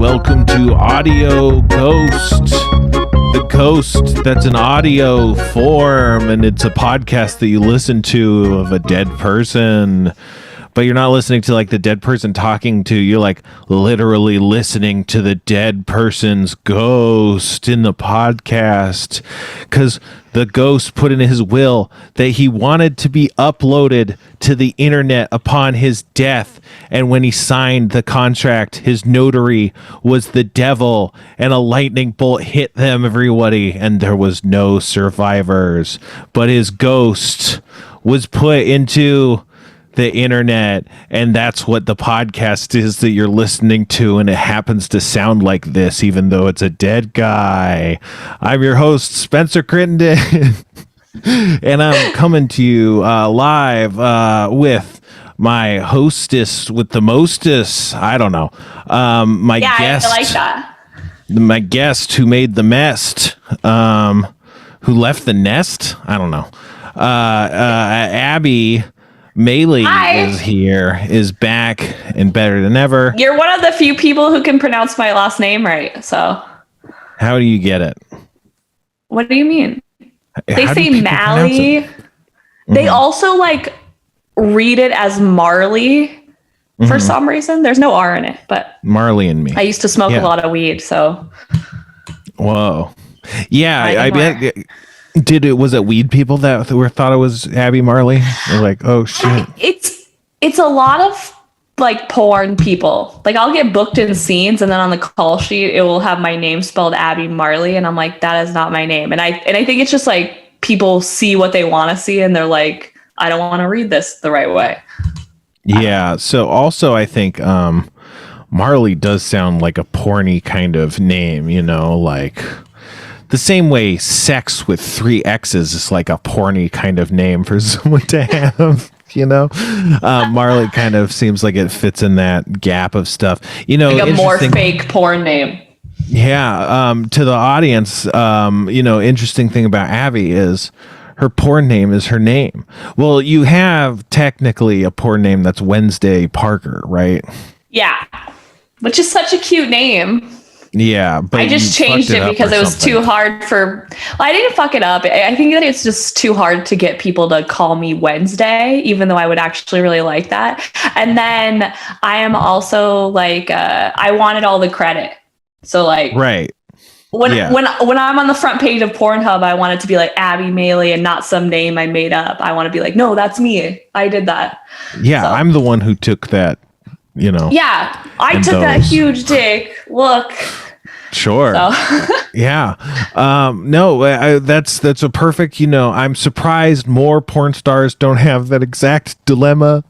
welcome to Audio Ghost. The ghost that's an audio form, and it's a podcast that you listen to of a dead person. But you're not listening to like the dead person talking to you, like literally listening to the dead person's ghost in the podcast. Because the ghost put in his will that he wanted to be uploaded to the internet upon his death. And when he signed the contract, his notary was the devil, and a lightning bolt hit them, everybody, and there was no survivors. But his ghost was put into the internet, and that's what the podcast is that you're listening to, and it happens to sound like this even though it's a dead guy. I'm your host, Spencer Crittenden, and I'm coming to you live with my hostess with the mostest. I don't know, my guest. I like that. My guest who made the mess, who left the nest. I don't know. Abbie Maylee is here, is back and better than ever. You're one of the few people who can pronounce my last name right, so. How do you get it? What do you mean? They say Mally. Mm-hmm. They also like read it as Marley for some reason. There's no R in it, but Marley and me. I used to smoke a lot of weed, so. Whoa. Yeah, I bet. Was it weed people that thought it was Abbie Marley? They're like, oh shit. It's a lot of like porn people. Like I'll get booked in scenes, and then on the call sheet it will have my name spelled Abbie Marley, and I'm like, that is not my name. And I think it's just like people see what they want to see, and they're like, I don't want to read this the right way. Yeah. So also I think Marley does sound like a porny kind of name, you know, like the same way sex with 3 X's is like a porny kind of name for someone to have, you know. Marley kind of seems like it fits in that gap of stuff, you know, like a more fake porn name. Yeah. To the audience, you know, interesting thing about Abbie is her porn name is her name. Well, you have technically a porn name that's Wednesday Parker, right? Yeah, which is such a cute name. Yeah, but I just changed it because it was too hard for. Well, I didn't fuck it up. I think that it's just too hard to get people to call me Wednesday, even though I would actually really like that. And then I am also like, I wanted all the credit. So like, right. When I'm on the front page of Pornhub, I want it to be like Abbie Maylee and not some name I made up. I want to be like, no, that's me. I did that. Yeah, so. I'm the one who took that. You know. Yeah, I took that huge dick. Look. Sure. So. Yeah. No, that's a perfect. You know, I'm surprised more porn stars don't have that exact dilemma.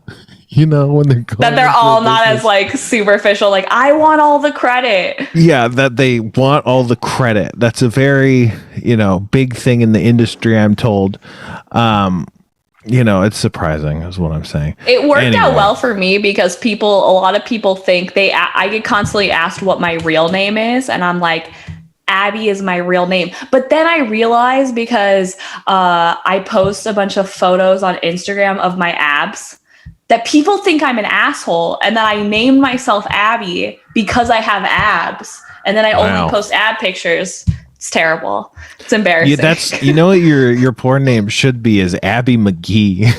You know, when they're going that they're all not as like superficial. Like, I want all the credit. Yeah, that they want all the credit. That's a very, you know, big thing in the industry, I'm told. You know, it's surprising is what I'm saying. It worked out well for me because a lot of people think I get constantly asked what my real name is. And I'm like, Abbie is my real name. But then I realized because I post a bunch of photos on Instagram of my abs that people think I'm an asshole. And that I named myself Abbie because I have abs. And then I only post ab pictures. It's terrible. It's embarrassing. Yeah, you know what your porn name should be is Abbie McGee.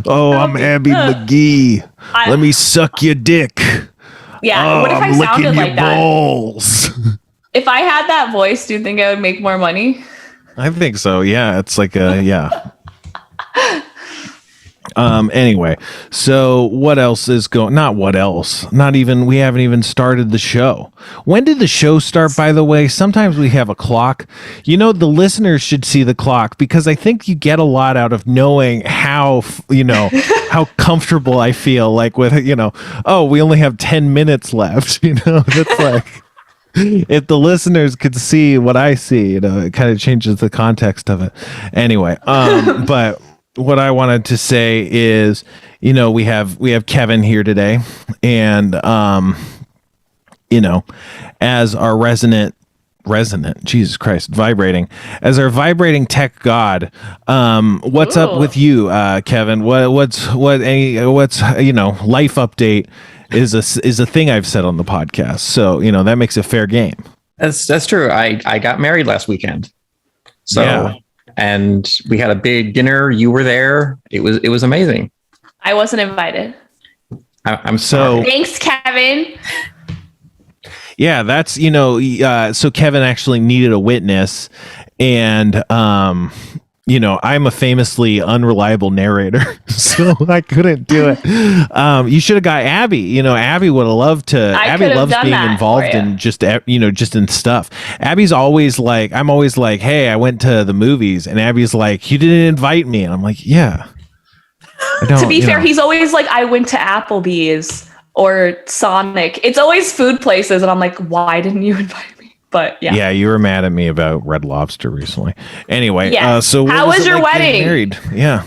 Oh, I'm Abbie McGee. Let me suck your dick. Yeah. What if I sounded like that? Balls. If I had that voice, do you think I would make more money? I think so. Yeah, it's like yeah. Anyway, so what else is going? Not what else. Not even. We haven't even started the show. When did the show start? By the way, sometimes we have a clock. You know, the listeners should see the clock because I think you get a lot out of knowing how how comfortable I feel. Like with oh, we only have 10 minutes left. You know, that's like. If the listeners could see what I see, it kind of changes the context of it. Anyway, but. What I wanted to say is, we have Kevin here today, and as our resonant, Jesus Christ, vibrating as our vibrating tech god. What's up with you, Kevin? What's life update is a thing I've said on the podcast. So, that makes it fair game. That's true. I got married last weekend. So, yeah. And we had a big dinner. You were there. It was amazing. I wasn't invited. I'm sorry. Thanks, Kevin. Yeah, that's, so Kevin actually needed a witness, and, I'm a famously unreliable narrator, so I couldn't do it. You should have got Abbie. Abbie would have loved to. Abbie loves being involved in just in stuff. Abbie's always like, I'm always like, hey, I went to the movies, and Abbie's like, you didn't invite me, and I'm like, yeah. To be fair, he's always like, I went to Applebee's or Sonic. It's always food places, and I'm like, why didn't you invite me? But yeah. Yeah, you were mad at me about Red Lobster recently. Anyway, so how was your wedding? Married? Yeah.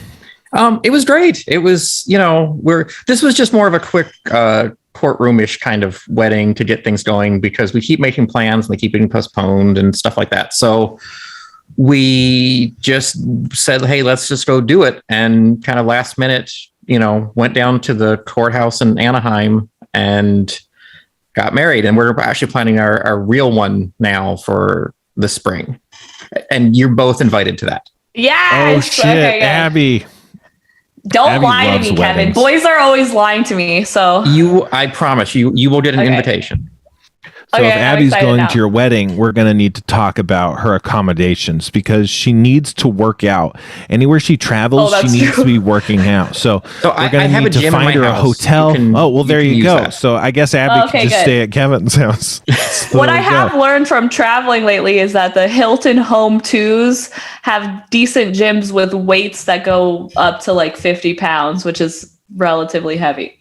It was great. It was, this was just more of a quick courtroomish kind of wedding to get things going, because we keep making plans and they keep getting postponed and stuff like that. So we just said, hey, let's just go do it. And kind of last minute, went down to the courthouse in Anaheim and got married. And we're actually planning our real one now for the spring. And you're both invited to that. Yeah. Oh, shit. Okay, Abbie. Don't Abbie lie to me, weddings. Kevin. Boys are always lying to me. So I promise you will get an invitation. So if Abbie's going to your wedding, we're going to need to talk about her accommodations, because she needs to work out. Anywhere she travels, she needs to be working out. So we're going to need to find her a hotel. There you go. That. So I guess Abbie can just stay at Kevin's house. So what I have learned from traveling lately is that the Hilton Home 2s have decent gyms with weights that go up to like 50 pounds, which is relatively heavy.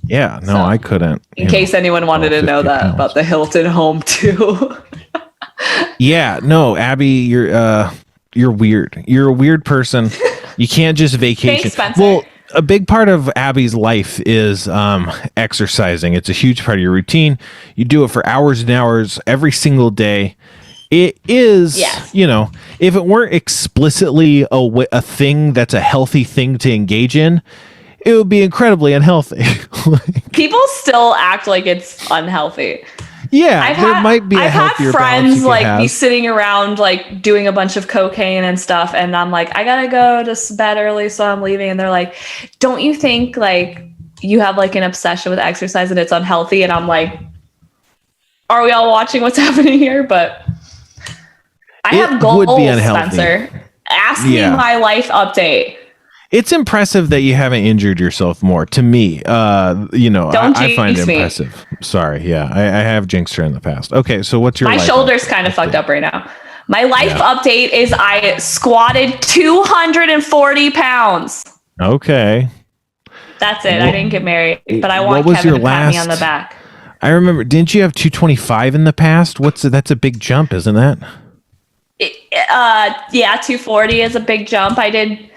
Yeah, no, I couldn't. In case anyone wanted to know that about the Hilton Home 2. Yeah, no, Abbie, you're weird. You're a weird person. You can't just vacation. Thanks, Spencer. Well, a big part of Abbie's life is exercising. It's a huge part of your routine. You do it for hours and hours every single day. It is, if it weren't explicitly a thing that's a healthy thing to engage in, it would be incredibly unhealthy. People still act like it's unhealthy. Yeah, there might be a healthier I've had friends be sitting around like doing a bunch of cocaine and stuff, and I'm like, I gotta go to bed early, so I'm leaving. And they're like, don't you think like you have like an obsession with exercise and it's unhealthy? And I'm like, are we all watching what's happening here? But I have goals, Spencer. Ask me my life update. It's impressive that you haven't injured yourself more. To me, I find it impressive. Sorry, yeah, I have jinxed her in the past. Okay, so what's your my shoulder's kind of fucked up right now. My life update is I squatted 240 pounds. Okay, that's it. I didn't get married, but I want Kevin to pat me on the back. I remember. Didn't you have 225 in the past? That's a big jump, isn't that? 240 is a big jump. I did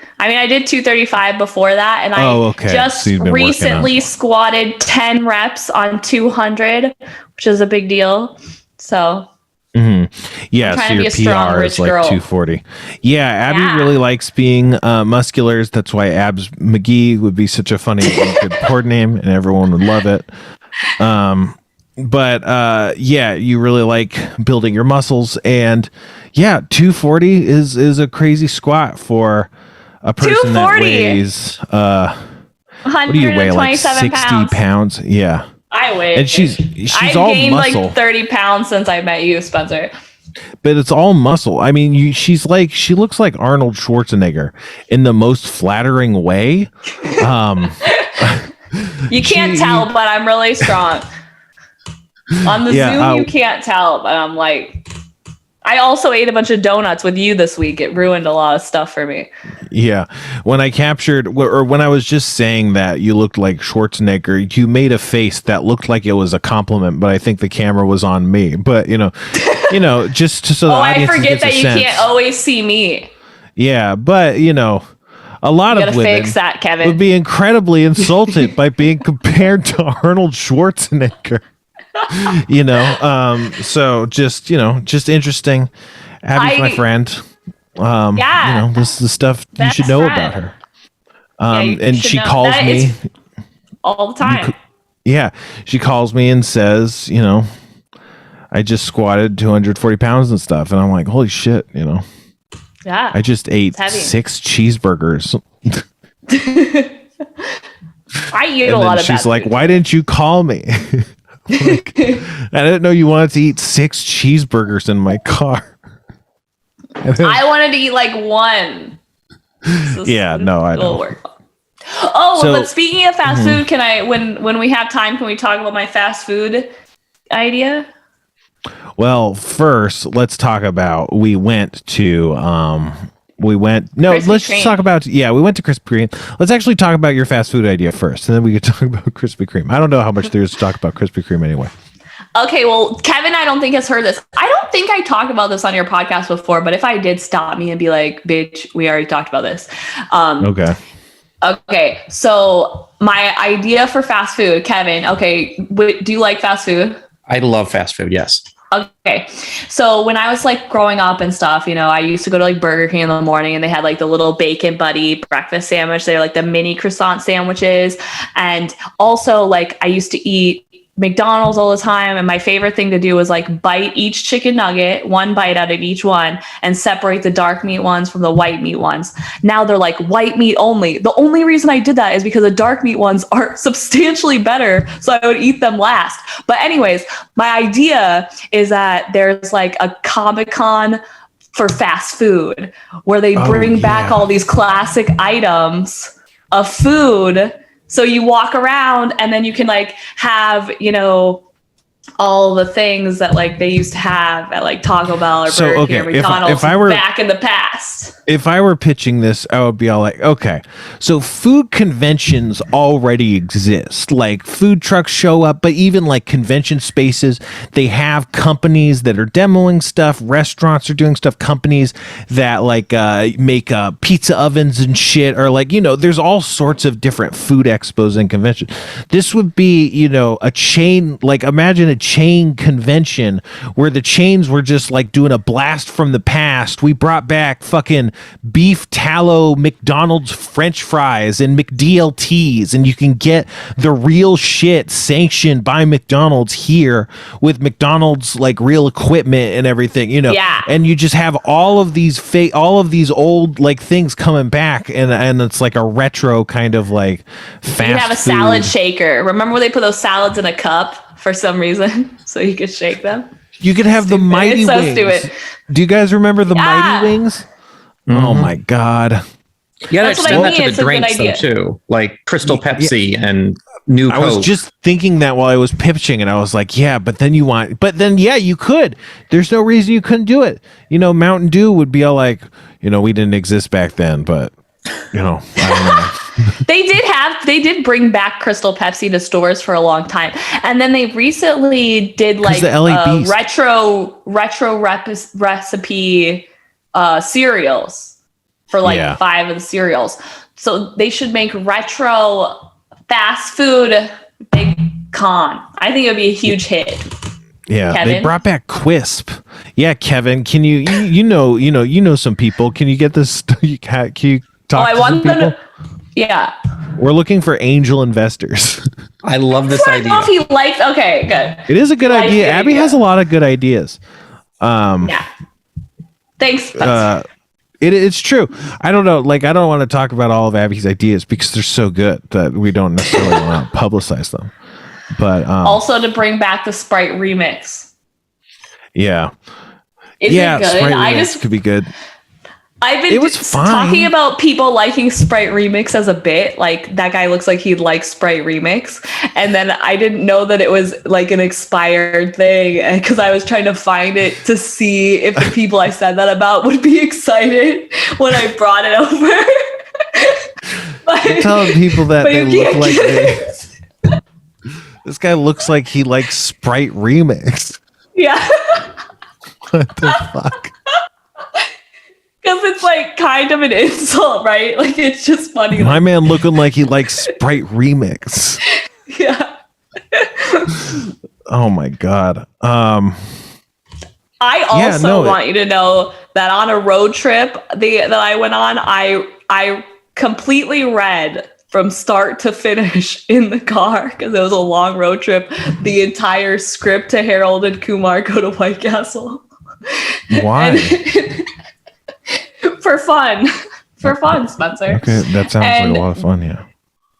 235 before that, and I just recently squatted 10 reps on 200, which is a big deal. So, yeah, so your PR is like 240. Yeah, Abbie really likes being muscular. That's why Abs McGee would be such a funny good board name, and everyone would love it. But you really like building your muscles, and 240 is a crazy squat for a person that weighs what do you weigh, like 60 pounds? Yeah, I weigh, and she's I've all gained muscle. like 30 pounds since I met you, Spencer. But it's all muscle. I mean, she looks like Arnold Schwarzenegger in the most flattering way. You can't tell, but I'm really strong. On the Zoom, you can't tell, but I'm like, I also ate a bunch of donuts with you this week. It ruined a lot of stuff for me. Yeah. When I when I was just saying that you looked like Schwarzenegger, you made a face that looked like it was a compliment, but I think the camera was on me. But, just so the audience I forget that you sense. Can't always see me. Yeah, but, a lot of women fix that, Kevin. would be incredibly insulted by being compared to Arnold Schwarzenegger. So just interesting. Abbie's my friend. This is the stuff you should know about her. And she calls me all the time. Yeah, she calls me and says, I just squatted 240 pounds and stuff. And I'm like, holy shit, Yeah. I just ate heavy. 6 cheeseburgers. I eat And a lot then of she's bad like, food. why didn't you call me? Like, I didn't know you wanted to eat 6 cheeseburgers in my car. I wanted to eat like one. Yeah, no, I It'll know. work. Oh, So- but speaking of fast food, can I, when we have time, can we talk about my fast food idea? Well, first, let's talk about let's Krispy just talk about, we went to Krispy Kreme. Let's actually talk about your fast food idea first, and then we could talk about Krispy Kreme. I don't know how much there is to talk about Krispy Kreme anyway. Okay, well, Kevin, I don't think has heard this. I don't think I talked about this on your podcast before, but if I did, stop me and be like, bitch, we already talked about this. Okay. Okay, so my idea for fast food, Kevin, okay, do you like fast food? I love fast food. Yes. Okay. So when I was like growing up and stuff, I used to go to like Burger King in the morning and they had like the little bacon buddy breakfast sandwich. They're like the mini croissant sandwiches. And also like I used to eat McDonald's all the time. And my favorite thing to do was like bite each chicken nugget, one bite out of each one, and separate the dark meat ones from the white meat ones. Now they're like white meat only. The only reason I did that is because the dark meat ones are substantially better. So I would eat them last. But anyways, my idea is that there's like a Comic-Con for fast food where they bring back all these classic items of food. So you walk around and then you can like have, all the things that like they used to have at like Taco Bell or Burger King or McDonald's back in the past. If I were pitching this, I would be all like, okay, so food conventions already exist. Like food trucks show up, but even like convention spaces, they have companies that are demoing stuff. Restaurants are doing stuff. Companies that like make pizza ovens and shit, or like, there's all sorts of different food expos and conventions. This would be, a chain, like imagine a chain convention where the chains were just like doing a blast from the past. We brought back fucking beef tallow McDonald's French fries and McDLTs, and you can get the real shit sanctioned by McDonald's here with McDonald's like real equipment and everything, Yeah. And you just have all of these old like things coming back, and it's like a retro kind of like fast. You have a food. salad shaker. Remember when they put those salads in a cup for some reason so you could shake them? You could have the Mighty It's so Wings. stupid. Do you guys remember the Yeah. Mighty Wings? Oh my god! Yeah, That's what I extend that mean, to it's the a good drinks though idea. too, like Crystal Pepsi and New I Coke. was just thinking that while I was pitching, and I was like, yeah, but then you could. There's no reason you couldn't do it. Mountain Dew would be all like, we didn't exist back then, but I don't know. They did bring back Crystal Pepsi to stores for a long time. And then they recently did like the LA Beast. retro recipe cereals for like 5 of the cereals. So they should make retro fast food big con. I think it would be a huge hit. Yeah, Kevin? they brought back Quisp. Yeah, Kevin, can you know some people? Can you get this? Can you talk to some people? Yeah. We're looking for angel investors. I love this I don't know idea. if he likes. Okay, good. It is a good Like idea. it, Abbie yeah. has a lot of good ideas. Yeah. Thanks. It's true. I don't know. Like, I don't want to talk about all of Abbie's ideas because they're so good that we don't necessarily want to publicize them. But also to bring back the Sprite remix. yeah, Is it good? Sprite I Remix just could be good. I've been It was fine. talking about people liking Sprite Remix as a bit. Like, that guy looks like he'd like Sprite Remix. And then I didn't know that it was like an expired thing because I was trying to find it to see if the people I said that about would be excited when I brought it over. But- You're telling people that but they you look can't like get they, this guy looks like he likes Sprite Remix. Yeah. What the fuck? Because it's like kind of an insult, right? Like, it's just funny. My man looking like he likes Sprite Remix. Yeah. Oh my god. I also want you to know that on a road trip that I went on, I completely read from start to finish in the car because it was a long road trip. The entire script to Harold and Kumar Go to White Castle. Why? For fun. For fun, Spencer. Okay, that sounds like a lot of fun, yeah.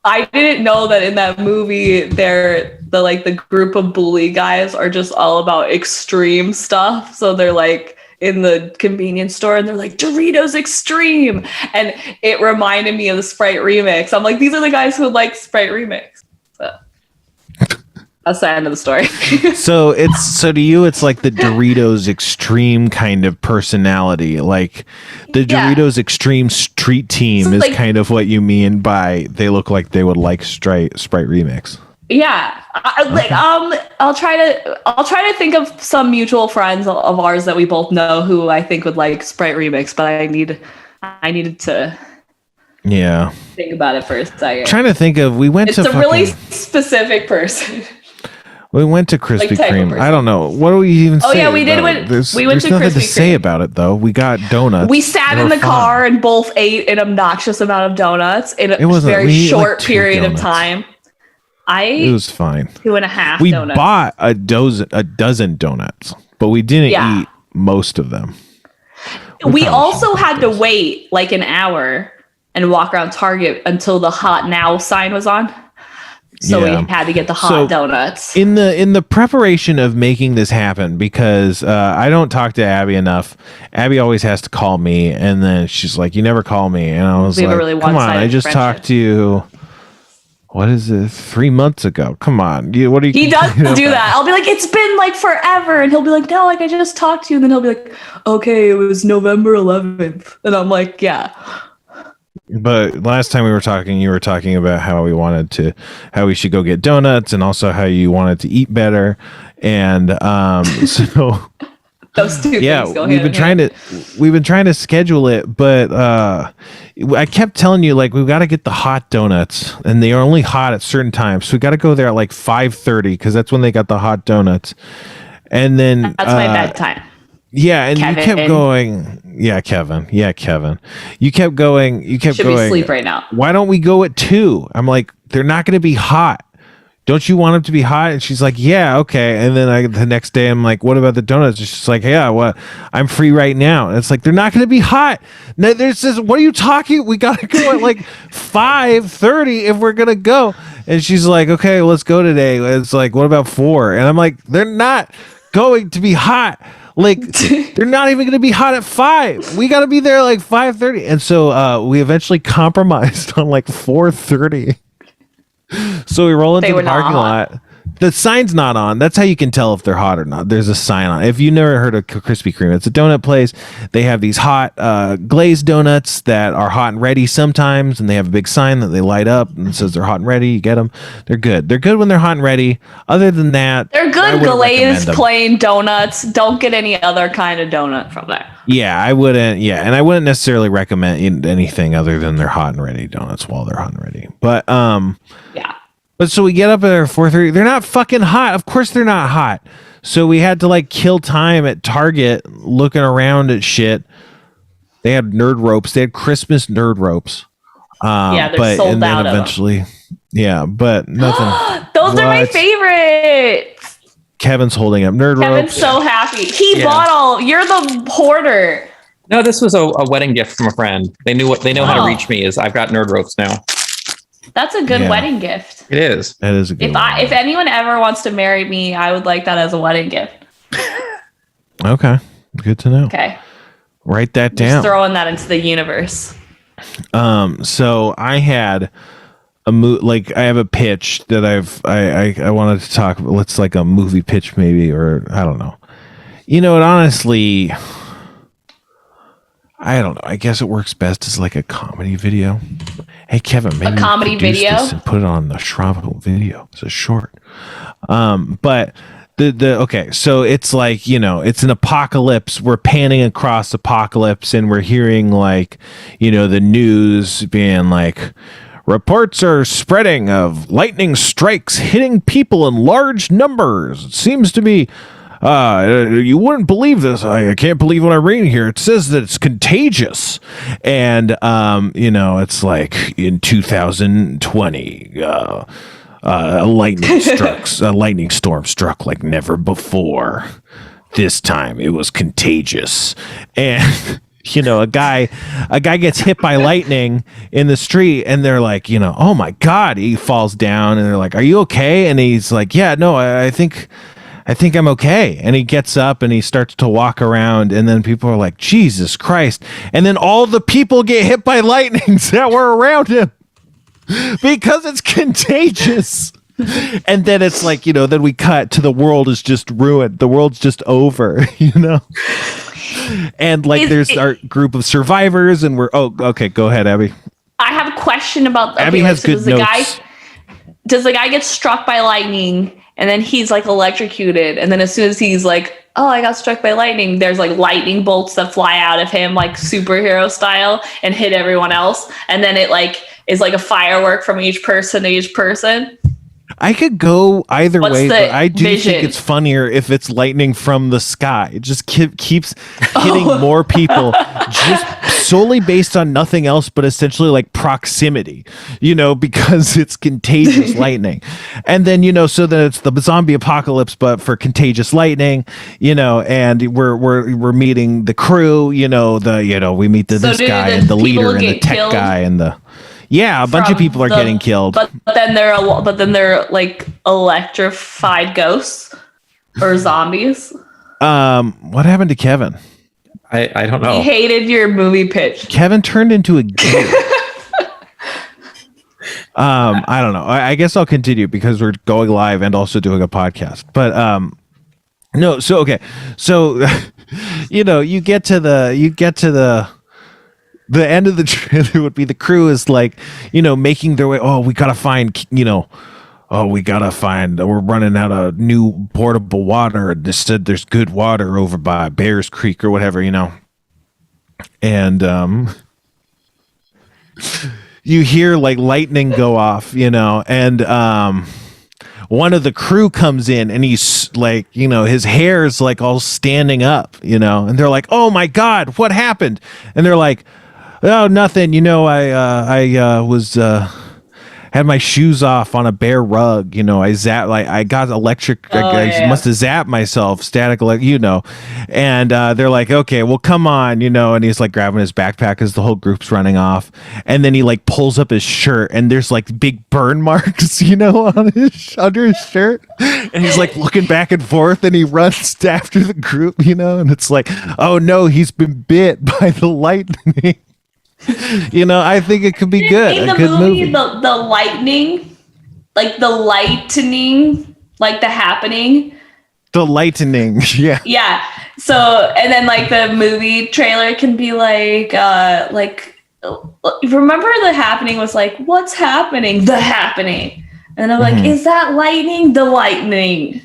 I didn't know that in that movie, the group of bully guys are just all about extreme stuff. So they're like in the convenience store and they're like, Doritos Extreme. And it reminded me of the Sprite remix. I'm like, these are the guys who would like Sprite remix. So that's the end of the story. So to you, it's like the Doritos Extreme kind of personality. Like the Doritos Extreme Street Team is like, kind of what you mean by they look like they would like Sprite remix. Yeah, I'll try to think of some mutual friends of ours that we both know who I think would like Sprite remix, but I needed to think about it for a second. Trying to think of it's a really specific person. We went to Krispy Kreme. I don't know. What do we even say? Oh yeah, we did. We went to nothing Krispy to say Kreme. about it though. We got donuts. We sat in the car and both ate an obnoxious amount of donuts in a very short period of time. It was fine. 2.5 we donuts. Bought a dozen donuts, but we didn't eat most of them. We also had to wait like an hour and walk around Target until the Hot Now sign was on. So we had to get the hot donuts. In the preparation of making this happen, because I don't talk to Abbie enough. Abbie always has to call me, and then she's like, "You never call me," and I was like, "Come on, I just talked to you." What is it? 3 months ago. Come on. What are you? He does do that. I'll be like, it's been like forever. And he'll be like, no, like I just talked to you. And then he'll be like, okay, it was November 11th. And I'm like, yeah. But last time we were talking, you were talking about how we should go get donuts and also how you wanted to eat better. And so those two things go we've been trying to schedule it, but I kept telling you like we've got to get the hot donuts, and they are only hot at certain times. So we got to go there at like 5:30 because that's when they got the hot donuts. And then that's my bedtime. Yeah, and Kevin. You kept going. Yeah, Kevin. Yeah, Kevin. You kept going. Should be asleep right now. Why don't we go at 2? I'm like, they're not going to be hot. Don't you want them to be hot? And she's like, yeah, okay. And then the next day, I'm like, what about the donuts? And she's like, yeah, well, I'm free right now. And it's like, they're not going to be hot. No, there's this. What are you talking? We got to go at like 5:30 if we're going to go. And she's like, okay, let's go today. It's like, what about 4? And I'm like, they're not going to be hot. Like they're not even going to be hot at 5. We got to be there like 5:30. And so we eventually compromised on like 4:30. So we roll into the parking lot. The sign's not on. That's how you can tell if they're hot or not. There's a sign on. If you never heard of Krispy Kreme, it's a donut place. They have these hot glazed donuts that are hot and ready sometimes, and they have a big sign that they light up and it says they're hot and ready. You get them. They're good. They're good when they're hot and ready. Other than that, they're good glazed plain donuts. Don't get any other kind of donut from there. Yeah, I wouldn't. Yeah, and I wouldn't necessarily recommend anything other than their hot and ready donuts while they're hot and ready. But yeah. But so we get up at 4:30. They're not fucking hot. Of course they're not hot. So we had to like kill time at Target looking around at shit. They had nerd ropes. They had Christmas nerd ropes. They're sold out eventually, of them. Yeah, but nothing. Those are my favorites. Kevin's holding up nerd ropes. Kevin's so happy. He bought all. You're the hoarder. No, this was a wedding gift from a friend. They know how to reach me. Is I've got nerd ropes now. That's a good wedding gift. It is. That is a good one. If anyone ever wants to marry me, I would like that as a wedding gift. Okay. Good to know. Okay. Write that down. Just throwing that into the universe. So I had I have a pitch that I wanted to talk about. Let's like a movie pitch maybe, or I don't know. You know, it honestly, I don't know. I guess it works best as like a comedy video. Hey, Kevin, maybe a comedy video and put it on the Shravo video. It's a short. But okay, so it's like, you know, it's an apocalypse. We're panning across apocalypse and we're hearing like, you know, the news being like, reports are spreading of lightning strikes hitting people in large numbers. It seems to be You wouldn't believe this. I can't believe what I'm reading here. It says that it's contagious. And, it's like in 2020, a lightning storm struck like never before. This time it was contagious. And a guy gets hit by lightning in the street, and they're like, oh my God, he falls down, and they're like, are you okay? And he's like, yeah, no, I think I'm okay. And he gets up and he starts to walk around, and then people are like, Jesus Christ. And then all the people get hit by lightnings that were around him because it's contagious. And then it's like, then we cut to the world is just ruined. The world's just over, And like there's our group of survivors, and okay, go ahead, Abby. I have a question about Abby has good notes. Does the guy get struck by lightning and then he's like electrocuted, and then as soon as he's like, oh, I got struck by lightning, there's like lightning bolts that fly out of him like superhero style and hit everyone else, and then it like is like a firework from each person to each person? I could go either way, but I do vision? think it's funnier if it's lightning from the sky. It just keeps hitting more people, just solely based on nothing else, but essentially like proximity, because it's contagious lightning. And then, so that it's the zombie apocalypse, but for contagious lightning, and we're meeting the crew, we meet this guy and the leader and the tech guy and a bunch of people are getting killed. But then they're like electrified ghosts or zombies. What happened to Kevin? I don't know. He hated your movie pitch. Kevin turned into a gear. I don't know. I guess I'll continue because we're going live and also doing a podcast. But no, so okay. So you get to the end of the trailer would be the crew is like, making their way. Oh, we gotta find, we're running out of new portable water. They said there's good water over by Bears Creek or whatever, and you hear like lightning go off, and one of the crew comes in and he's like, his hair is like all standing up, and they're like, oh my God, what happened? And they're like, oh, nothing. I was had my shoes off on a bare rug. I got electric. I must have zapped myself. Static, And they're like, okay, well, come on, And he's like grabbing his backpack as the whole group's running off. And then he like pulls up his shirt, and there's like big burn marks, on under his shirt. And he's like looking back and forth, and he runs after the group, And it's like, oh no, he's been bit by the lightning. I think it could be good. A good movie. The lightning, like the lightning, like the happening. The lightning, yeah. Yeah. So, and then like the movie trailer can be like, remember the happening was like, what's happening? The happening. And I'm like, is that lightning? The lightning.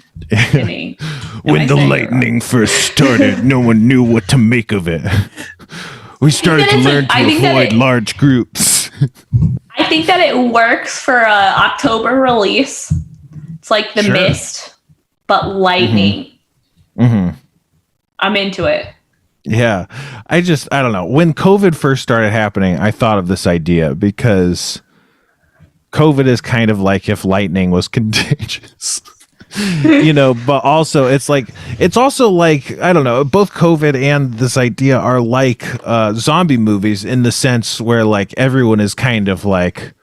When the lightning first started, no one knew what to make of it. We started to learn to avoid large groups. I think that it works for an October release. It's like The Mist, but lightning. Mm-hmm. I'm into it. Yeah. I don't know. When COVID first started happening, I thought of this idea because COVID is kind of like if lightning was contagious. But also it's also like, I don't know, both COVID and this idea are like zombie movies in the sense where like everyone is kind of like,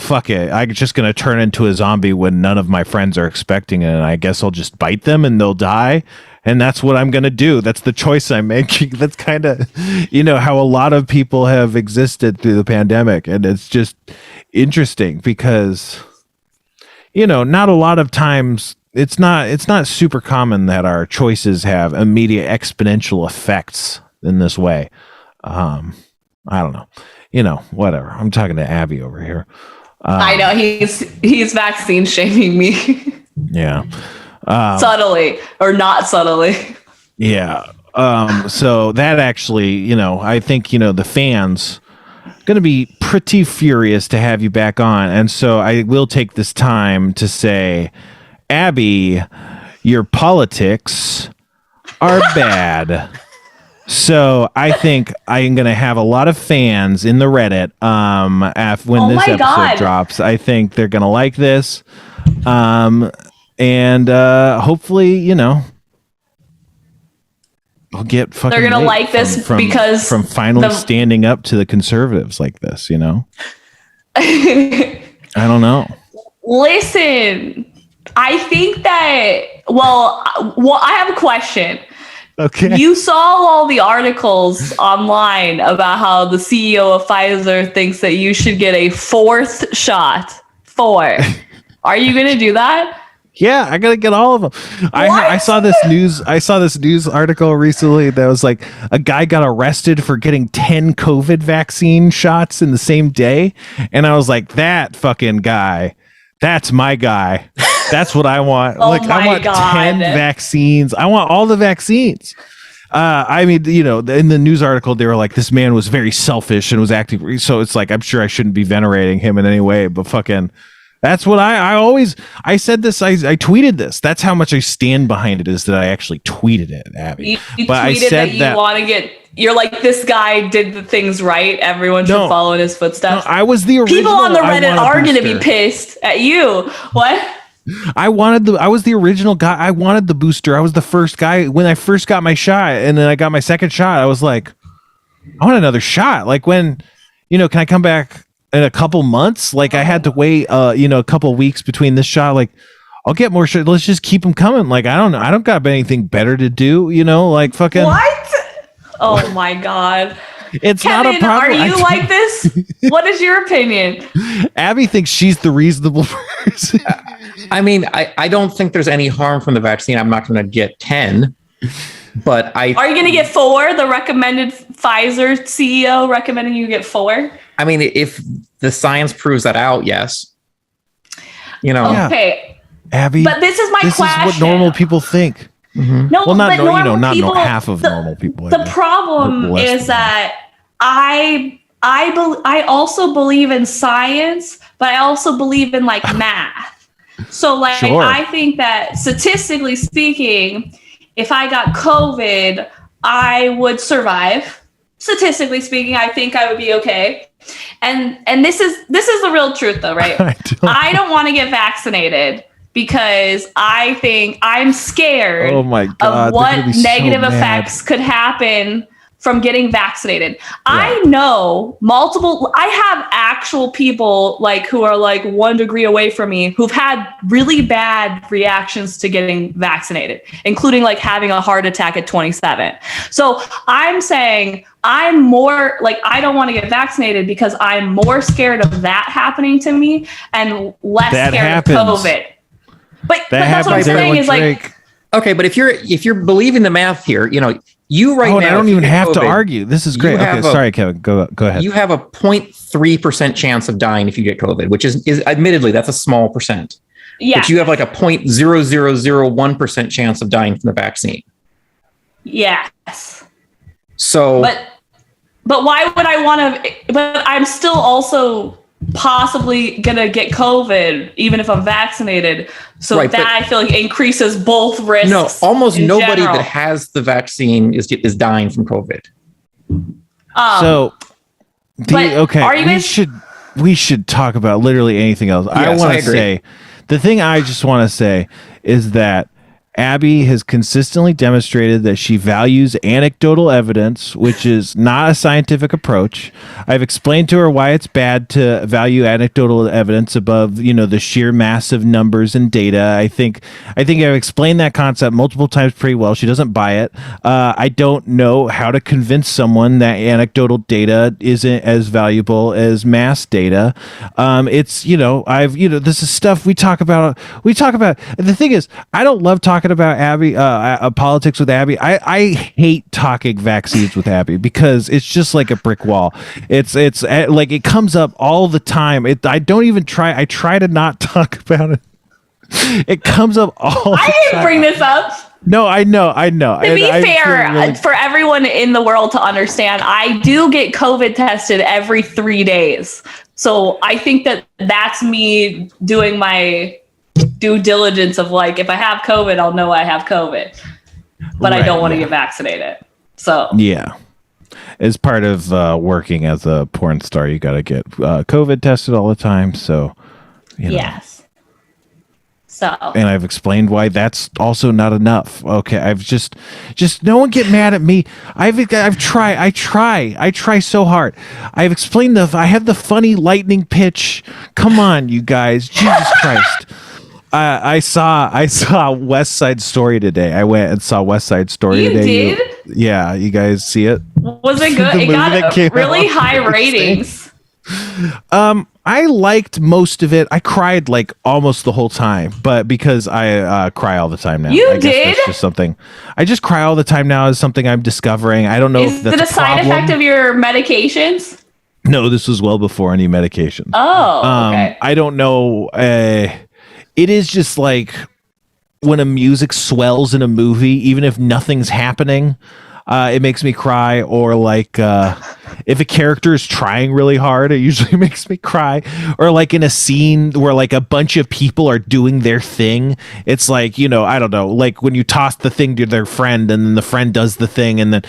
fuck it, I'm just gonna turn into a zombie when none of my friends are expecting it, and I guess I'll just bite them and they'll die, and that's what I'm gonna do. That's the choice I'm making. That's kind of how a lot of people have existed through the pandemic, and it's just interesting because not a lot of times it's not super common that our choices have immediate exponential effects in this way. I don't know. Whatever. I'm talking to Abbie over here. I know he's vaccine shaming me. Yeah. Subtly or not subtly. Yeah. So that actually, I think, the fans going to be pretty furious to have you back on. And so I will take this time to say, Abbie, your politics are bad. So I think I'm going to have a lot of fans in the Reddit when this episode drops. I think they're going to like this. And hopefully, I'll get fucking. They're gonna like this because from finally standing up to the conservatives like this. I don't know. Listen, I think that. Well, I have a question. Okay. You saw all the articles online about how the CEO of Pfizer thinks that you should get a 4th shot. 4. Are you gonna do that? Yeah, I gotta get all of them. I saw this news. I saw this news article recently that was like a guy got arrested for getting 10 COVID vaccine shots in the same day, and I was like, that fucking guy, that's my guy. That's what I want. Oh I want 10 vaccines. I want all the vaccines. I mean, in the news article, they were like, this man was very selfish and was acting. So it's like, I'm sure I shouldn't be venerating him in any way, but fucking. That's what I said this. I tweeted this. That's how much I stand behind it, is that I actually tweeted it, Abbie. You but tweeted I said that you want to get, you're like, this guy did the things right. Everyone should follow in his footsteps. No, I was the original. People on the Reddit are going to be pissed at you. What? I was the original guy. I wanted the booster. I was the first guy when I first got my shot, and then I got my second shot. I was like, I want another shot. Like when, can I come back in a couple months? Like I had to wait, a couple weeks between this shot. Like I'll get more shit. Let's just keep them coming. Like I don't know. I don't got anything better to do. Like fucking what? Oh my god. It's Kevin, not a problem. Are you like this? What is your opinion? Abbie thinks she's the reasonable person. I mean, I don't think there's any harm from the vaccine. I'm not going to get 10, but are you going to get 4? The recommended Pfizer CEO recommending you get 4. I mean, if the science proves that out, yes. Okay, Abbie. But this is my question. This is what normal people think. Mm-hmm. No, well, not half of normal people. The problem is that I also believe in science, but I also believe in math. So sure. I think that statistically speaking, if I got COVID, I would survive. Statistically speaking, I think I would be okay. And this is the real truth though, right? I don't want to get vaccinated because I think I'm scared of what negative effects could happen from getting vaccinated. Yeah. I know I have actual people who are 1 degree away from me who've had really bad reactions to getting vaccinated, including having a heart attack at 27. So I'm saying I'm more I don't want to get vaccinated because I'm more scared of that happening to me and less scared of COVID. But that's what I'm saying is okay, but if you're believing the math here, you now. I don't even have to argue. This is great. Okay, sorry, Kevin. Go ahead. You have a 0.3% chance of dying if you get COVID, which is admittedly that's a small percent. Yeah. But you have a 0.0001% chance of dying from the vaccine. Yes. So. But why would I want to? But I'm still also possibly gonna get COVID even if I'm vaccinated. So I feel increases both risks. No, almost nobody that has the vaccine is dying from COVID. We should talk about literally anything else. Yes, I want to say the thing I just want to say is that Abbie has consistently demonstrated that she values anecdotal evidence, which is not a scientific approach. I've explained to her why it's bad to value anecdotal evidence above, the sheer massive numbers and data. I think I've explained that concept multiple times pretty well. She doesn't buy it. I don't know how to convince someone that anecdotal data isn't as valuable as mass data. This is stuff we talk about. The thing is, I don't love talking about Abbie, politics with Abbie. I hate talking vaccines with Abbie because it's just like a brick wall. It's it comes up all the time. I don't even try. I try to not talk about it. It comes up all the time. I didn't bring this up. No, I know. To be fair, for everyone in the world to understand, I do get COVID tested every 3 days. So I think that's me doing my due diligence of like, if I have COVID, I'll know I have COVID, but I don't want to get vaccinated. So yeah, as part of working as a porn star, you got to get COVID tested all the time. So, yes. So, and I've explained why that's also not enough. Okay, I've just no one get mad at me. I've tried. I try so hard. I've explained I have the funny lightning pitch. Come on, you guys, Jesus Christ. I saw West Side Story today. I went and saw West Side Story today. You did? Yeah, you guys see it? Was it good? It got really high ratings. I liked most of it. I cried like almost the whole time, but because I cry all the time now. You I guess did? that's just something. I just cry all the time now is something I'm discovering. I don't know if that's a side effect of your medications? No, this was well before any medication. Oh, okay. I don't know. It is just like when a music swells in a movie, even if nothing's happening, it makes me cry. Or like if a character is trying really hard, it usually makes me cry. Or like in a scene where like a bunch of people are doing their thing, it's like, I don't know, like when you toss the thing to their friend and then the friend does the thing and then,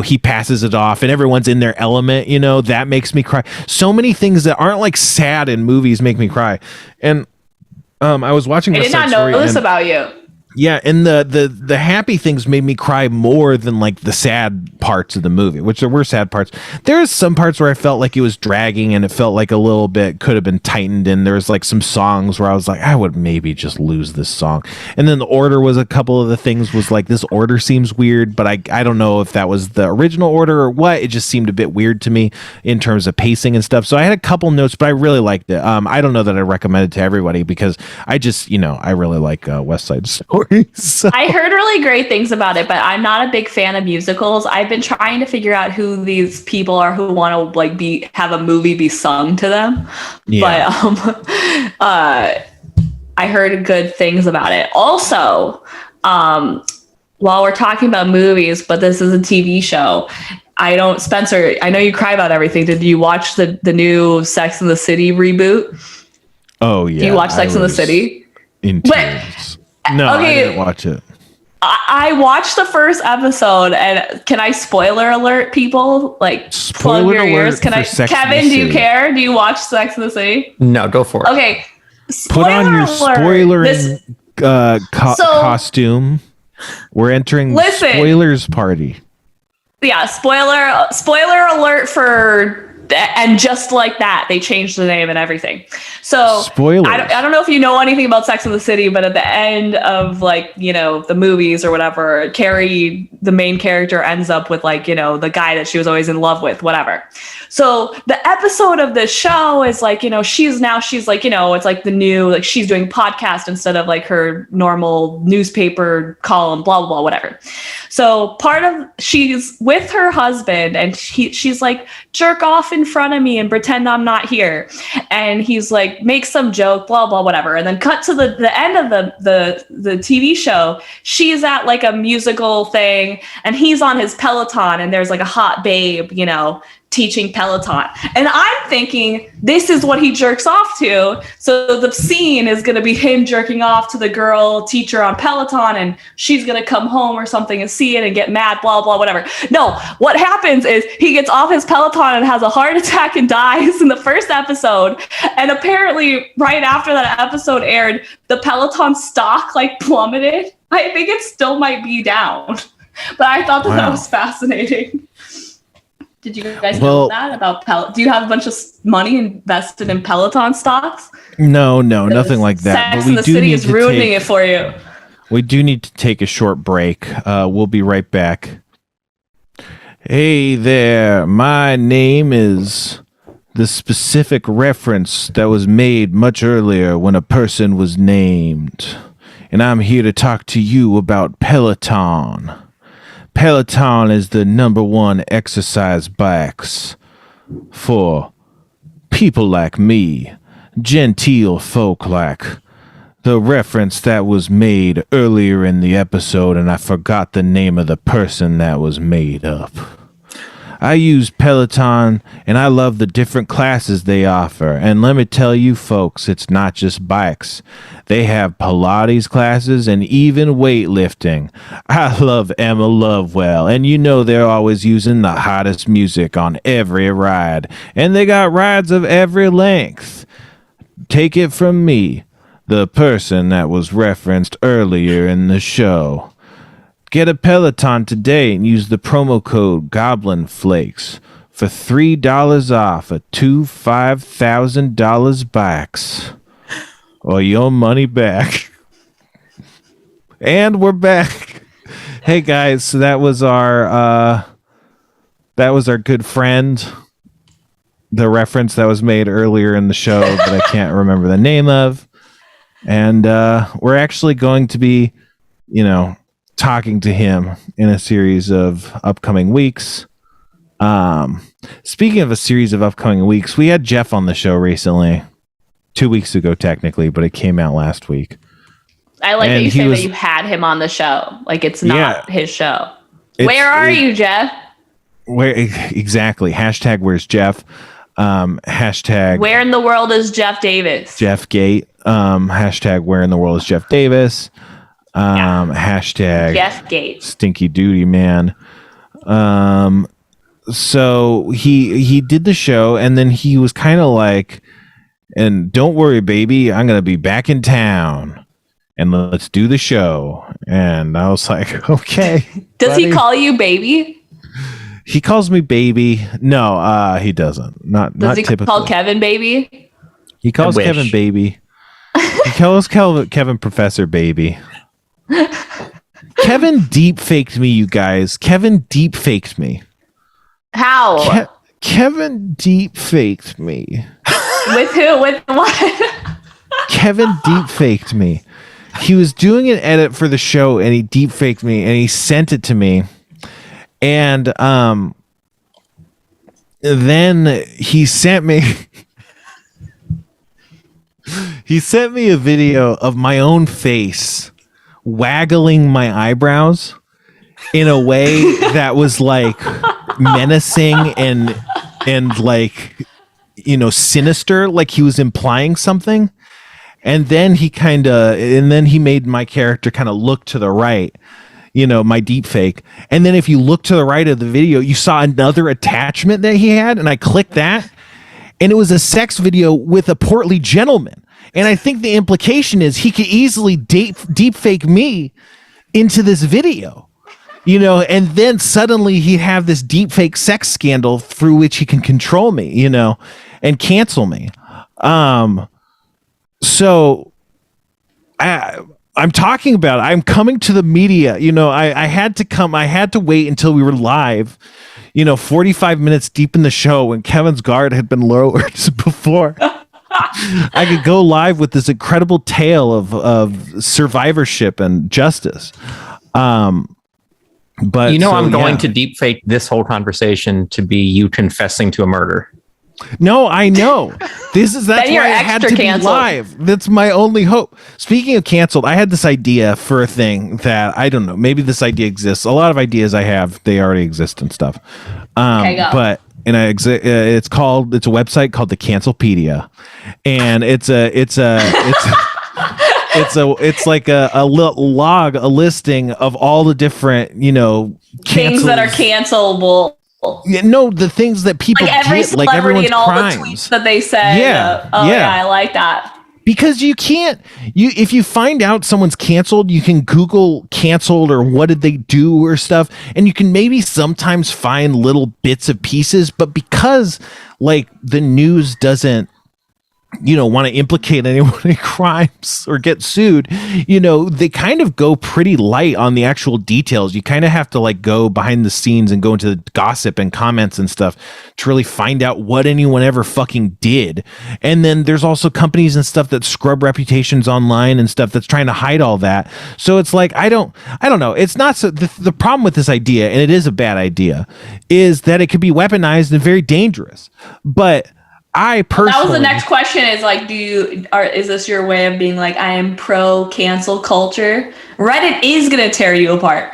he passes it off and everyone's in their element, that makes me cry. So many things that aren't like sad in movies make me cry. And I was watching I did not know this about you. Yeah, and the happy things made me cry more than like the sad parts of the movie, which there were sad parts. There's some parts where I felt like it was dragging and it felt like a little bit could have been tightened, and there was like some songs where I was like, I would maybe just lose this song. And then the order was a couple of the things was like, this order seems weird, but I don't know if that was the original order or what. It just seemed a bit weird to me in terms of pacing and stuff. So I had a couple notes, but I really liked it. I don't know that I recommend it to everybody because I just, I really like West Side Story. So. I heard really great things about it, but I'm not a big fan of musicals. I've been trying to figure out who these people are who want to like have a movie be sung to them. Yeah. But I heard good things about it. Also, while we're talking about movies, but this is a TV show. Spencer, I know you cry about everything. Did you watch the new Sex and the City reboot? Oh yeah. Do you watch Sex and the City? In tears. No, okay, I didn't watch it. I watched the first episode, and can I spoiler alert people? Like, plug your ears. Can I? Kevin, do you care? Do you watch Sex and the City? No, go for it. Okay. Put on your spoilering costume. We're entering the spoilers party. Yeah, spoiler alert for. And just like that, they changed the name and everything. So spoilers. I don't know if you know anything about Sex and the City, but at the end of like, the movies or whatever, Carrie, the main character, ends up with like, the guy that she was always in love with, whatever. So the episode of the show is like, she's like, it's like the new, like she's doing podcast instead of like her normal newspaper column, blah, blah, blah, whatever. So she's with her husband and she's like, jerk off in front of me and pretend I'm not here. And he's like, make some joke, blah, blah, whatever. And then cut to the end of the TV show. She's at like a musical thing and he's on his Peloton and there's like a hot babe, teaching Peloton. And I'm thinking this is what he jerks off to. So the scene is going to be him jerking off to the girl teacher on Peloton and she's going to come home or something and see it and get mad, blah, blah, whatever. No, what happens is he gets off his Peloton and has a heart attack and dies in the first episode. And apparently right after that episode aired, the Peloton stock like plummeted. I think it still might be down, but I thought that was fascinating. Did you guys know that about Do you have a bunch of money invested in Peloton stocks? No, nothing like that. Sex and the City is ruining it for you. We do need to take a short break. We'll be right back. Hey there, my name is the specific reference that was made much earlier when a person was named. And I'm here to talk to you about Peloton. Peloton is the #1 exercise bikes for people like me, genteel folk like the reference that was made earlier in the episode, and I forgot the name of the person that was made up. I use Peloton, and I love the different classes they offer. And let me tell you, folks, it's not just bikes. They have Pilates classes and even weightlifting. I love Emma Lovewell, and you know they're always using the hottest music on every ride. And they got rides of every length. Take it from me, the person that was referenced earlier in the show. Get a Peloton today and use the promo code Goblin Flakes for $3 off a two $5,000 bikes or your money back. And we're back. Hey guys, so that was our good friend. The reference that was made earlier in the show that I can't remember the name of. And we're actually going to be, talking to him in a series of upcoming weeks. Speaking of a series of upcoming weeks, we had Jeff on the show recently, 2 weeks ago technically, but it came out last week. I like that you say that you had him on the show. Like it's not his show. Where are you, Jeff? Where exactly? Hashtag where's Jeff? Hashtag where in the world is Jeff Davis? Jeff Gate. Hashtag where in the world is Jeff Davis? Hashtag Jeff Gate. Stinky Duty Man. So he did the show, and then he was kind of like, and don't worry, baby, I'm gonna be back in town, and let's do the show. And I was like, okay. Does he call you baby? He calls me baby. No, he doesn't. Not he typically. Call Kevin baby? He calls Kevin baby. He calls Kevin Professor baby. Kevin deep faked me, you guys. Kevin deep faked me. How? Kevin deep faked me. With who? With what? Kevin deep faked me. He was doing an edit for the show and he deep faked me and he sent it to me. And then he sent me a video of my own face waggling my eyebrows in a way that was like menacing and like, sinister, like he was implying something. And then he made my character kind of look to the right, my deep fake. And then if you look to the right of the video, you saw another attachment that he had, and I clicked that, and it was a sex video with a portly gentleman. And I think the implication is he could easily deep fake me into this video, and then suddenly he'd have this deep fake sex scandal through which he can control me, and cancel me. So I'm talking about, I'm coming to the media, I had to wait until we were live, 45 minutes deep in the show when Kevin's guard had been lowered before I could go live with this incredible tale of survivorship and justice. But I'm going to deep fake this whole conversation to be you confessing to a murder. No, I know. That's why I had to be live. That's my only hope. Speaking of canceled, I had this idea for a thing that I don't know. Maybe this idea exists. A lot of ideas I have, they already exist and stuff. But it's a website called the Cancelpedia, and it's like a log, a listing of all the different things that are cancelable. The things that people like every get, like everyone's and all crimes. the tweets that they say. Yeah, I like that. Because if you find out someone's canceled, you can Google canceled or what did they do or stuff, and you can maybe sometimes find little bits of pieces. But because like the news doesn't want to implicate anyone in crimes or get sued, they kind of go pretty light on the actual details. You kind of have to like go behind the scenes and go into the gossip and comments and stuff to really find out what anyone ever fucking did. And then there's also companies and stuff that scrub reputations online and stuff that's trying to hide all that. So it's like, I don't know. It's not so the problem with this idea, and it is a bad idea, is that it could be weaponized and very dangerous. But I personally, that was the next question is like, is this your way of being like, I am pro cancel culture? Reddit is going to tear you apart.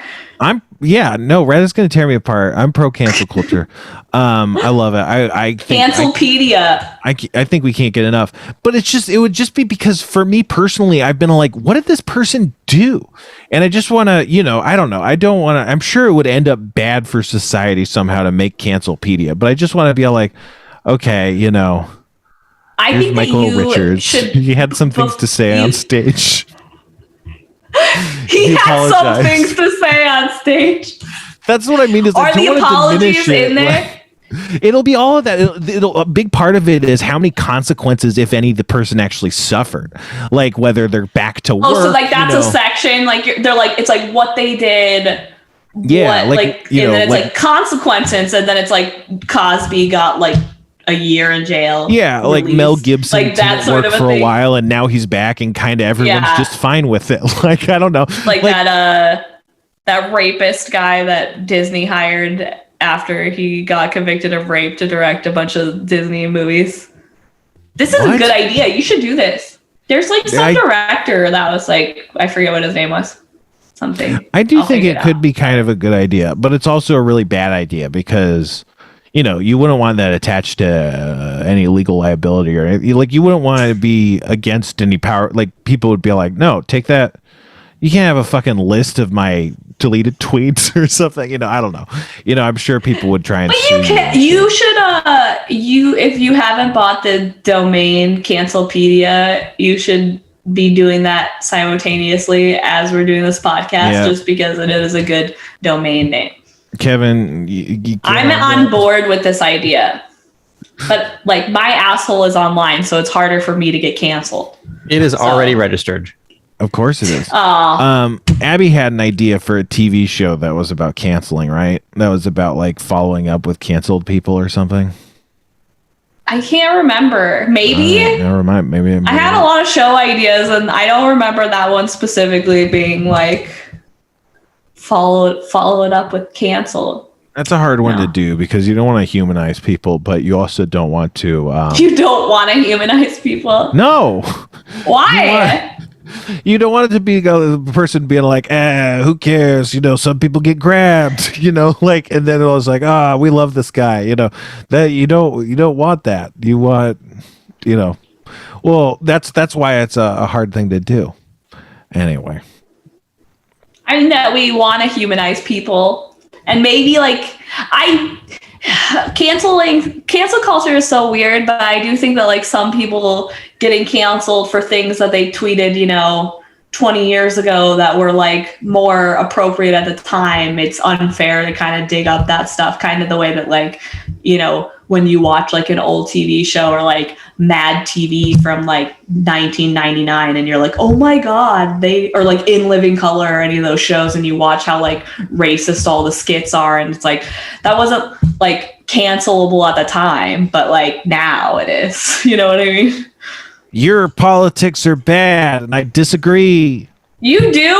Yeah, no, Reddit's going to tear me apart. I'm pro cancel culture. I love it. I think Cancelpedia. I think we can't get enough. But it would just be because for me personally, I've been like, what did this person do? And I just want to, I don't know. I don't want to. I'm sure it would end up bad for society somehow to make Cancelpedia. But I just want to be like, okay, I here's think Michael that you Richards. should. He had some things to say on stage. He had some things to say on stage. That's what I mean. Is Are the apologies in there? It'll be all of that. A big part of it is how many consequences, if any, the person actually suffered. Like whether they're back to work. Oh, so like that's a section. Like they're like it's like what they did. Yeah, and then it's like consequences, and then it's like Cosby got like a year in jail. Yeah, like Mel Gibson like that didn't sort work of for thing. a while, and now he's back, and kind of everyone's just fine with it. Like I don't know, like that rapist guy that Disney hired after he got convicted of rape to direct a bunch of Disney movies. This is a good idea. You should do this. There's like some director that was like, I forget what his name was. Something. I do think it could be kind of a good idea, but it's also a really bad idea because, you wouldn't want that attached to any legal liability or anything. Like you wouldn't want to be against any power. Like people would be like, no, take that. You can't have a fucking list of my deleted tweets or something. I don't know. I'm sure people would try and. But you should. If you haven't bought the domain Cancelpedia, you should be doing that simultaneously as we're doing this podcast, just because it is a good domain name. Kevin, I'm on board with this idea, but like my asshole is online, so it's harder for me to get canceled. It is already registered. Of course it is. Abbie had an idea for a TV show that was about canceling, right? That was about like following up with canceled people or something. I can't remember. Maybe. Never mind. Maybe. I had a lot of show ideas, and I don't remember that one specifically being like follow it up with canceled. That's a hard one to do because you don't want to humanize people, but you also don't want to. You don't want to humanize people. No. Why? You don't want it to be the person being like, who cares? Some people get grabbed, like, and then it was like, we love this guy, that you don't want that. You want, well, that's why it's a hard thing to do. Anyway. I think that we want to humanize people, and maybe like cancel culture is so weird, but I do think that like some people getting canceled for things that they tweeted 20 years ago that were like more appropriate at the time, it's unfair to kind of dig up that stuff, kind of the way that like when you watch like an old TV show or like Mad TV from like 1999 and you're like, oh my god, or like In Living Color or any of those shows, and you watch how like racist all the skits are, and it's like that wasn't like cancelable at the time, but like now it is. You know what I mean? Your politics are bad and I disagree. You do?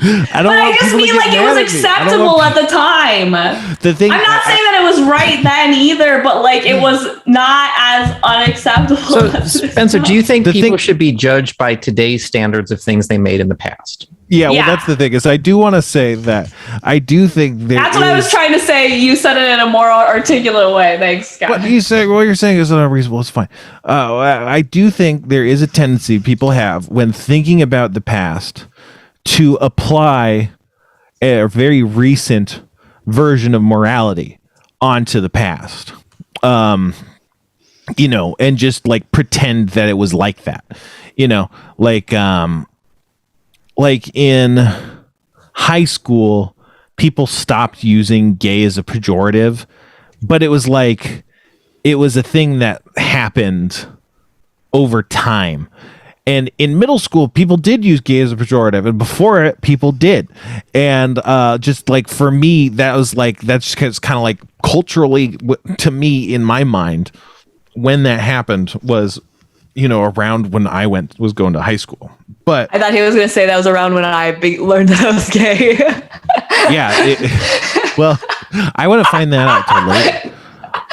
I just mean like it was acceptable at the time. I'm not saying that it was right then either, but like it was not as unacceptable. So, Spencer, do you think people should be judged by today's standards of things they made in the past? Yeah, well, that's the thing is I do want to say that I do think that's what I was trying to say. You said it in a more articulate way. Thanks, Scott. What you're saying is unreasonable. It's fine. I do think there is a tendency people have when thinking about the past to apply a very recent version of morality onto the past. And just like pretend that it was like that. Like in high school, people stopped using gay as a pejorative, but it was a thing that happened over time. And in middle school, people did use gay as a pejorative, and before it, people did. And just like for me, that's kind of like culturally to me in my mind, when that happened was, around when I was going to high school. But I thought he was going to say that was around when I learned that I was gay. Yeah. Well, I want to find that out till later.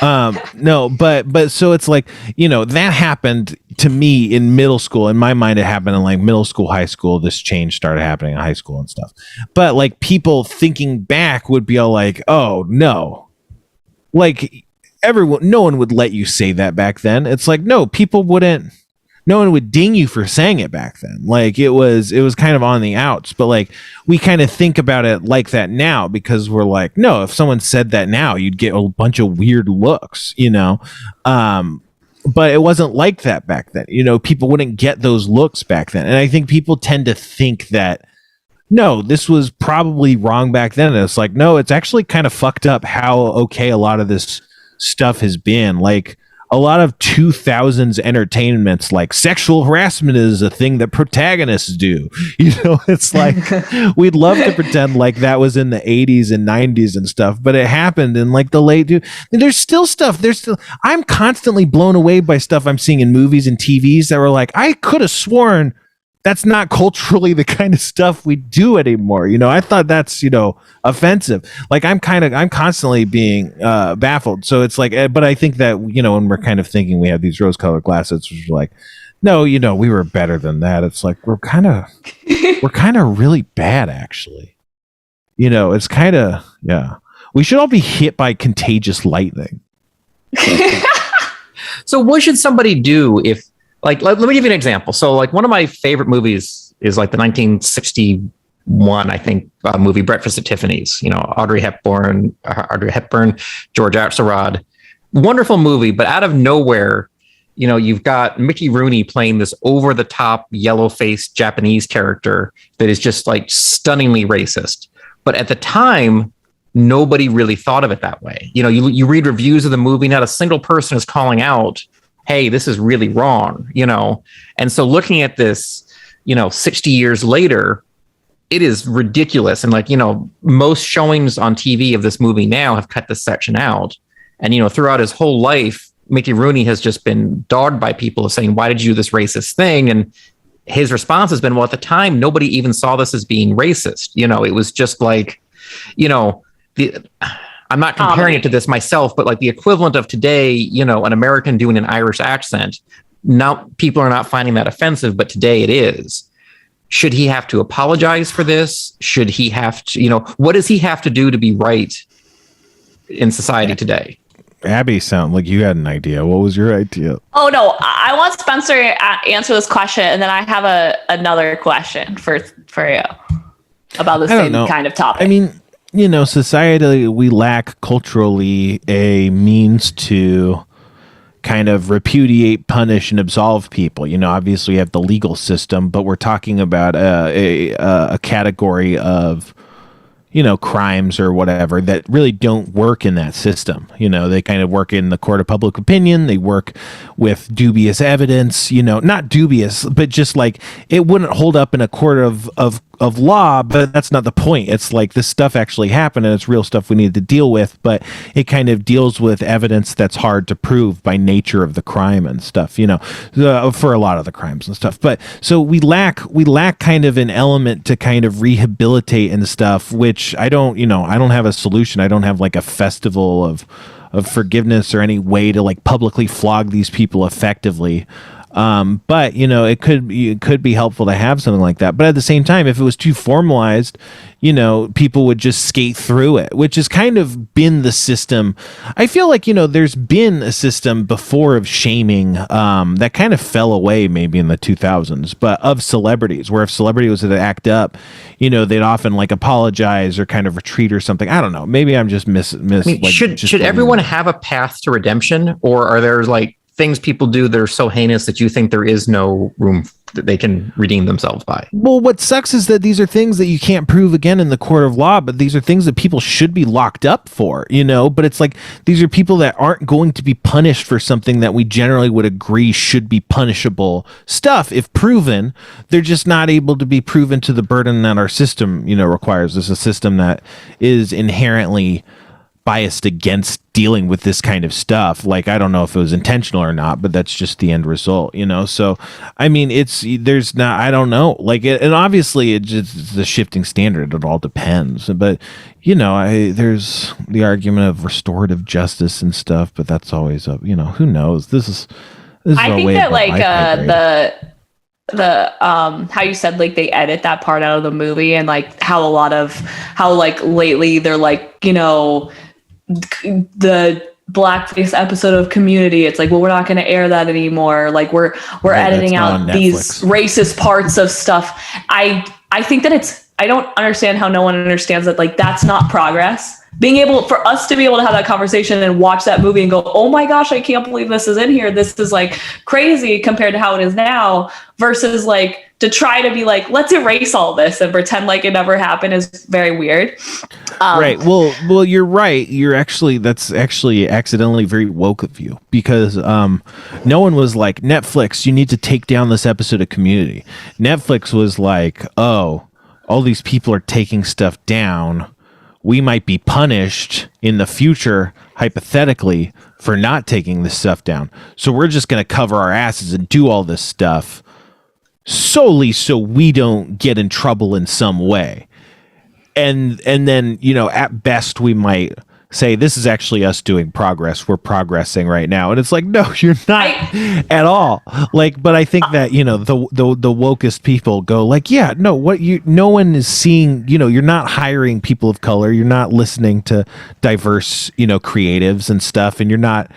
No, but so it's like, that happened to me in middle school. In my mind, it happened in like middle school, high school. This change started happening in high school and stuff. But like people thinking back would be all like, oh no, like no one would let you say that back then. It's like, no, no one would ding you for saying it back then. Like it was kind of on the outs, but like we kind of think about it like that now because we're like, no, if someone said that now, you'd get a bunch of weird looks, but it wasn't like that back then. People wouldn't get those looks back then. And I think people tend to think that, no, this was probably wrong back then. And it's like, no, it's actually kind of fucked up how okay a lot of this stuff has been. Like, a lot of 2000s entertainments, like sexual harassment is a thing that protagonists do. It's like we'd love to pretend like that was in the 80s and 90s and stuff, but it happened in like the late. There's still stuff. I'm constantly blown away by stuff I'm seeing in movies and TVs that were like, I could have sworn that's not culturally the kind of stuff we do anymore. I thought that's, offensive. Like I'm constantly being baffled. So it's like, but I think that, when we're kind of thinking we have these rose colored glasses, which are like, no, we were better than that. It's like, we're kind of really bad actually. It's kind of, yeah, we should all be hit by contagious lightning. So what should somebody do if, like, let me give you an example. So like one of my favorite movies is like the 1961, I think, movie Breakfast at Tiffany's, Audrey Hepburn, George Axelrod, wonderful movie, but out of nowhere, you've got Mickey Rooney playing this over the top yellow faced Japanese character that is just like stunningly racist. But at the time, nobody really thought of it that way. You read reviews of the movie, not a single person is calling out, hey, this is really wrong, And so looking at this, 60 years later, it is ridiculous. And like, most showings on TV of this movie now have cut this section out. And, throughout his whole life, Mickey Rooney has just been dogged by people saying, why did you do this racist thing? And his response has been, well, at the time, nobody even saw this as being racist. It was just like, I'm not comparing it to this myself, but like the equivalent of today, an American doing an Irish accent. Now people are not finding that offensive, but today it is. Should he have to apologize for this? Should he have to, what does he have to do to be right in society today? Abbie, sound like you had an idea. What was your idea? Oh no, I want Spencer to answer this question, and then I have another question for you about the same kind of topic. I mean, societally, we lack culturally a means to kind of repudiate, punish, and absolve people. Obviously, we have the legal system, but we're talking about a category of, crimes or whatever that really don't work in that system. They kind of work in the court of public opinion. They work with dubious evidence, not dubious, but just like it wouldn't hold up in a court of law, but that's not the point. It's like this stuff actually happened and it's real stuff we need to deal with, but it kind of deals with evidence that's hard to prove by nature of the crime and stuff, for a lot of the crimes and stuff. But so we lack kind of an element to kind of rehabilitate and stuff, which I don't have a solution. I don't have like a festival of forgiveness or any way to like publicly flog these people effectively. But it could be helpful to have something like that. But at the same time, if it was too formalized, people would just skate through it, which has kind of been the system. I feel like, there's been a system before of shaming, that kind of fell away maybe in the 2000s, but of celebrities, where if celebrity was to act up, they'd often like apologize or kind of retreat or something. I don't know. Maybe I'm just should everyone have a path to redemption, or are there like things people do that are so heinous that you think there is no room that they can redeem themselves by? Well, what sucks is that these are things that you can't prove again in the court of law, but these are things that people should be locked up for, but it's like these are people that aren't going to be punished for something that we generally would agree should be punishable stuff. If proven, they're just not able to be proven to the burden that our system, requires. There's a system that is inherently biased against dealing with this kind of stuff. Like, I don't know if it was intentional or not, but that's just the end result, you know? So, I mean, I don't know. Like, and obviously it's the shifting standard. It all depends. But, you know, there's the argument of restorative justice and stuff, but that's always who knows? This is I think that like the how you said like they edit that part out of the movie, and like how like lately they're like, you know, the blackface episode of Community, it's like, well, we're not going to air that anymore, like we're editing out these racist parts of stuff. I think that I don't understand how no one understands that, like, that's not progress. For us to be able to have that conversation and watch that movie and go, oh my gosh, I can't believe this is in here, this is like crazy compared to how it is now, versus like to try to be like, let's erase all this and pretend like it never happened, is very weird. Right. Well, you're right. That's actually accidentally very woke of you, because no one was like, Netflix, you need to take down this episode of Community. Netflix was like, oh, all these people are taking stuff down. We might be punished in the future, hypothetically, for not taking this stuff down. So we're just going to cover our asses and do all this stuff solely so we don't get in trouble in some way. And then, you know, at best we might say, this is actually us doing progress. We're progressing right now. And it's like, no, you're not at all. Like, but I think that, you know, the wokest people go like, yeah, no, no one is seeing, you know, you're not hiring people of color. You're not listening to diverse, you know, creatives and stuff. And you're not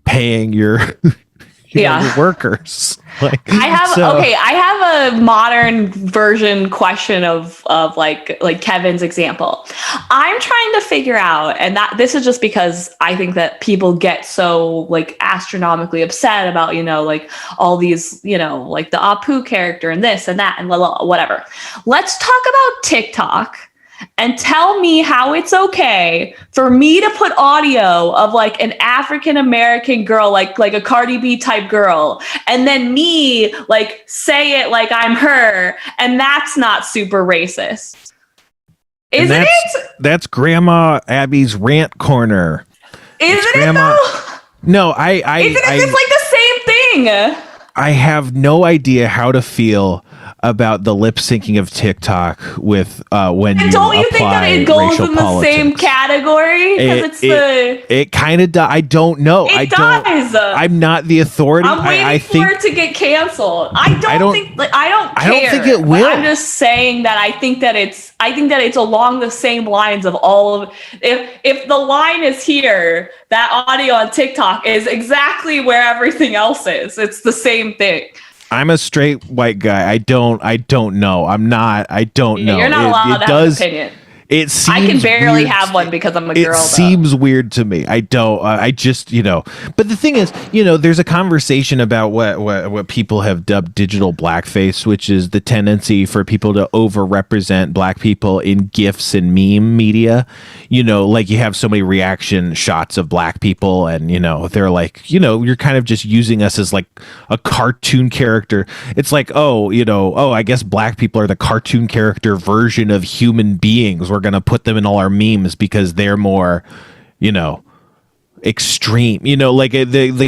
paying your your workers. Like, I have a modern version question of like Kevin's example. I'm trying to figure out, and that this is just because I think that people get so like astronomically upset about, you know, like all these, you know, like the Apu character and this and that and whatever. Let's talk about TikTok. And tell me how it's okay for me to put audio of like an African American girl, like a Cardi B type girl, and then me like say it like I'm her, and that's not super racist, isn't it? That's Grandma Abbie's rant corner. Isn't it though? No, isn't it like the same thing? I have no idea how to feel about the lip syncing of TikTok with when you don't you think that it goes in the politics. Same category? Because it kind of does. I don't know. It does. I'm not the authority. I'm waiting for it to get canceled. I don't care. I don't think it will. I'm just saying that I think that it's along the same lines of all of. If the line is here, that audio on TikTok is exactly where everything else is. It's the same thing. I'm a straight white guy. I don't know. I'm not. I don't know. You're not allowed to have an opinion. It seems I can barely weird. have one because I'm a girl. It seems weird to me. I don't. I just, you know. But the thing is, you know, there's a conversation about what people have dubbed digital blackface, which is the tendency for people to overrepresent black people in GIFs and meme media. You know, like you have so many reaction shots of black people, and you know, they're like, you know, you're kind of just using us as like a cartoon character. It's like, I guess black people are the cartoon character version of human beings. We're going to put them in all our memes because they're more, you know, extreme, you know, like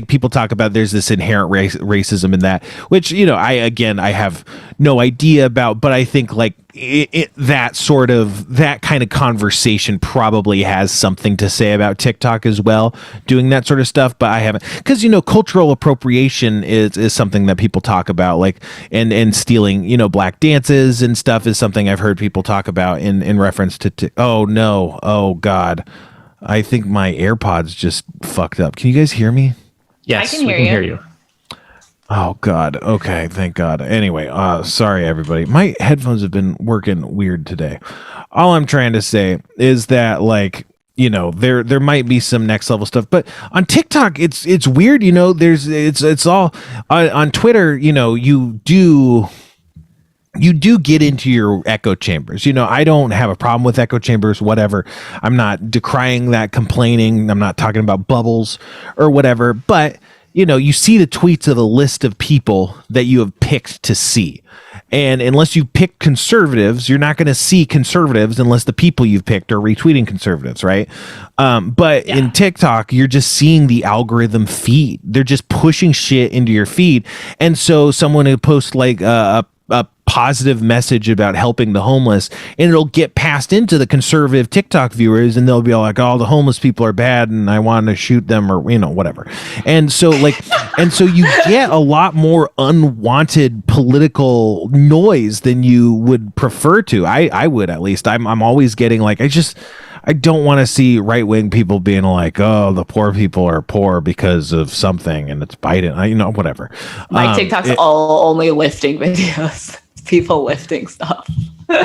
people talk about there's this inherent racism in that, which, you know, I have no idea about, but I think like that kind of conversation probably has something to say about TikTok as well, doing that sort of stuff. But I haven't, because, you know, cultural appropriation is something that people talk about, like, and stealing, you know, black dances and stuff is something I've heard people talk about in reference to oh no, oh God, I think my AirPods just fucked up. Can you guys hear me? Yes, I can hear you. Oh God. Okay. Thank God. Anyway, sorry everybody. My headphones have been working weird today. All I'm trying to say is that, like, you know, there might be some next level stuff, but on TikTok, it's weird. You know, it's all on Twitter. You know, you do get into your echo chambers. You know, I don't have a problem with echo chambers, whatever. I'm not decrying that, complaining. I'm not talking about bubbles or whatever, but you know, you see the tweets of a list of people that you have picked to see. And unless you pick conservatives, you're not going to see conservatives unless the people you've picked are retweeting conservatives, right? But in TikTok, you're just seeing the algorithm feed. They're just pushing shit into your feed. And so someone who posts like a positive message about helping the homeless, and it'll get passed into the conservative TikTok viewers, and they'll be all like, oh, the homeless people are bad and I want to shoot them, or whatever. And so you get a lot more unwanted political noise than you would prefer to. I would, at least. I'm always getting like, I don't want to see right-wing people being like, oh, the poor people are poor because of something and it's Biden, whatever. My TikTok's all only lifting videos. People lifting stuff.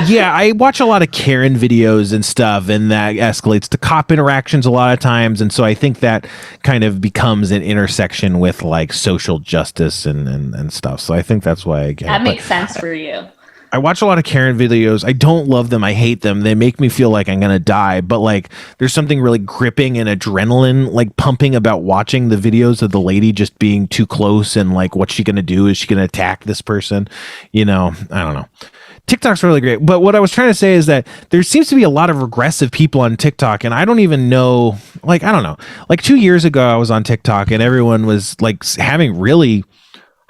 Yeah, I watch a lot of Karen videos and stuff, and that escalates to cop interactions a lot of times. And so I think that kind of becomes an intersection with like social justice and stuff. So I think that's why I get that makes sense for you. I watch a lot of Karen videos. I don't love them. I hate them. They make me feel like I'm going to die. But like, there's something really gripping and adrenaline like pumping about watching the videos of the lady just being too close and like, what's she going to do? Is she going to attack this person? I don't know. TikTok's really great. But what I was trying to say is that there seems to be a lot of regressive people on TikTok. And I don't even know, like, I don't know. Like 2 years ago, I was on TikTok and everyone was like having really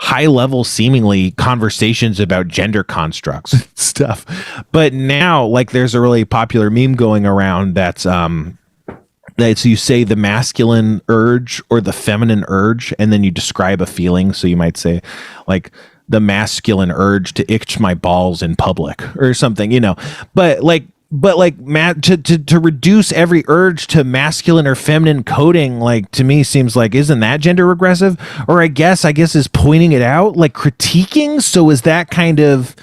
high level seemingly conversations about gender constructs and stuff. But now like there's a really popular meme going around that's you say the masculine urge or the feminine urge, and then you describe a feeling. So you might say like the masculine urge to itch my balls in public or something, but to reduce every urge to masculine or feminine coding, like to me seems like, isn't that gender regressive? Or I guess is pointing it out, like critiquing. So is that kind of,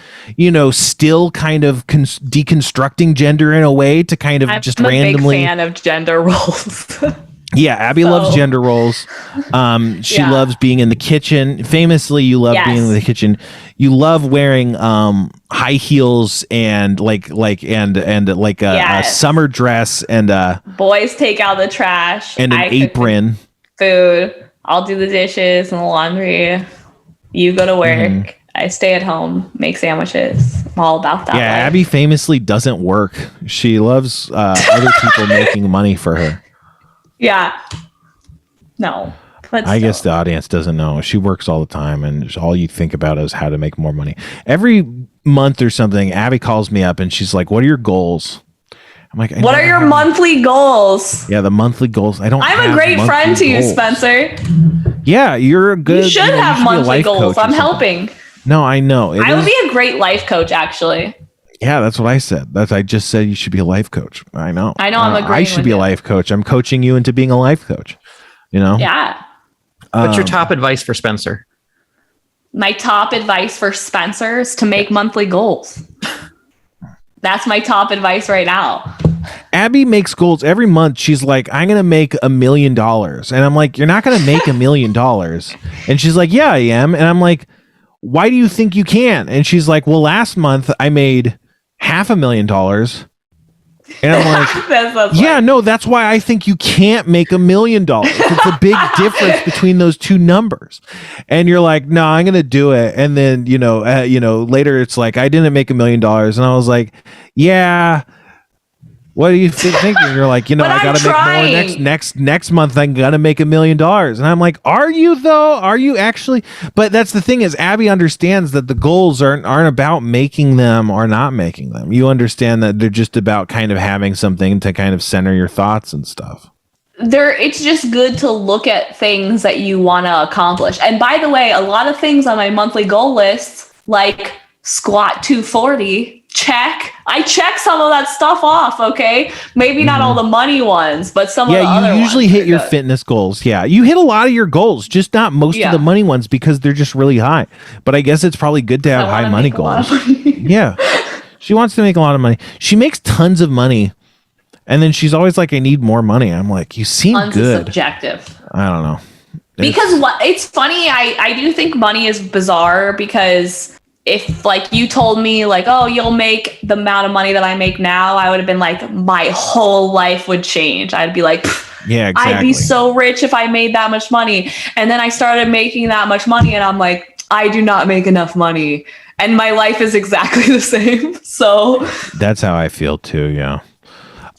still kind of deconstructing gender in a way to kind of just randomly. I'm a big fan of gender roles. Yeah, Abby loves gender roles. She loves being in the kitchen. Famously, you love being in the kitchen. You love wearing high heels and a summer dress and boys take out the trash and an apron. Food. I'll do the dishes and the laundry. You go to work. Mm-hmm. I stay at home, make sandwiches. I'm all about that. Yeah, life. Abby famously doesn't work. She loves other people making money for her. Yeah. No. But I guess the audience doesn't know. She works all the time, and all you think about is how to make more money. Every month or something, Abby calls me up, and she's like, what are your goals? I'm like, what are your monthly goals? Yeah, the monthly goals. I'm a great friend to you, Spencer. Yeah, you're a good. You should have monthly goals. I'm helping. No, I know. I would be a great life coach, actually. Yeah, that's what I said. I just said you should be a life coach. I know. I'm agreeing. I should be a life coach. I'm coaching you into being a life coach. Yeah. What's your top advice for Spencer? My top advice for Spencer is to make monthly goals. That's my top advice right now. Abbie makes goals every month. She's like, I'm going to make $1 million. And I'm like, you're not going to make $1 million. And she's like, yeah, I am. And I'm like, why do you think you can? And she's like, well, last month I made $500,000. And I'm like, yeah, no, that's why I think you can't make $1 million. It's a big difference between those two numbers. And you're like, no, I'm going to do it. And then, later it's like, I didn't make $1 million. And I was like, yeah, what are you thinking? You're like, I got to make more next month. I'm going to make $1 million. And I'm like, are you though? Are you actually? But that's the thing is Abbie understands that the goals aren't about making them or not making them. You understand that they're just about kind of having something to kind of center your thoughts and stuff. It's just good to look at things that you want to accomplish. And by the way, a lot of things on my monthly goal list, like squat 240, check. I check some of that stuff off, okay? Maybe not all the money ones, but some of the other ones. Yeah, you usually hit your fitness goals. Yeah, you hit a lot of your goals, just not most of the money ones because they're just really high. But I guess it's probably good to have high money goals. Yeah. She wants to make a lot of money. She makes tons of money. And then she's always like, I need more money. I'm like, you seem good. Subjective. I don't know. Because it's funny. I do think money is bizarre because if like you told me like, oh, you'll make the amount of money that I make now, I would have been like, my whole life would change. I'd be like, yeah, exactly. I'd be so rich if I made that much money. And then I started making that much money and I'm like, I do not make enough money and my life is exactly the same. So That's how I feel too. Yeah.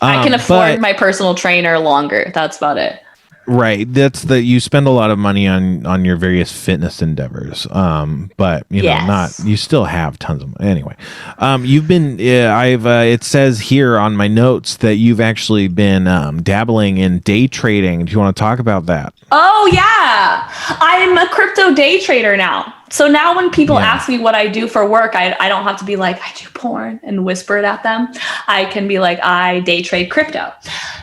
I can afford my personal trainer longer. That's about it. Right. You spend a lot of money on your various fitness endeavors. But you still have tons of money. Anyway, you've been, it says here on my notes that you've actually been, dabbling in day trading. Do you want to talk about that? Oh yeah. I'm a crypto day trader now. So now when people ask me what I do for work, I don't have to be like, I do porn and whisper it at them. I can be like, I day trade crypto.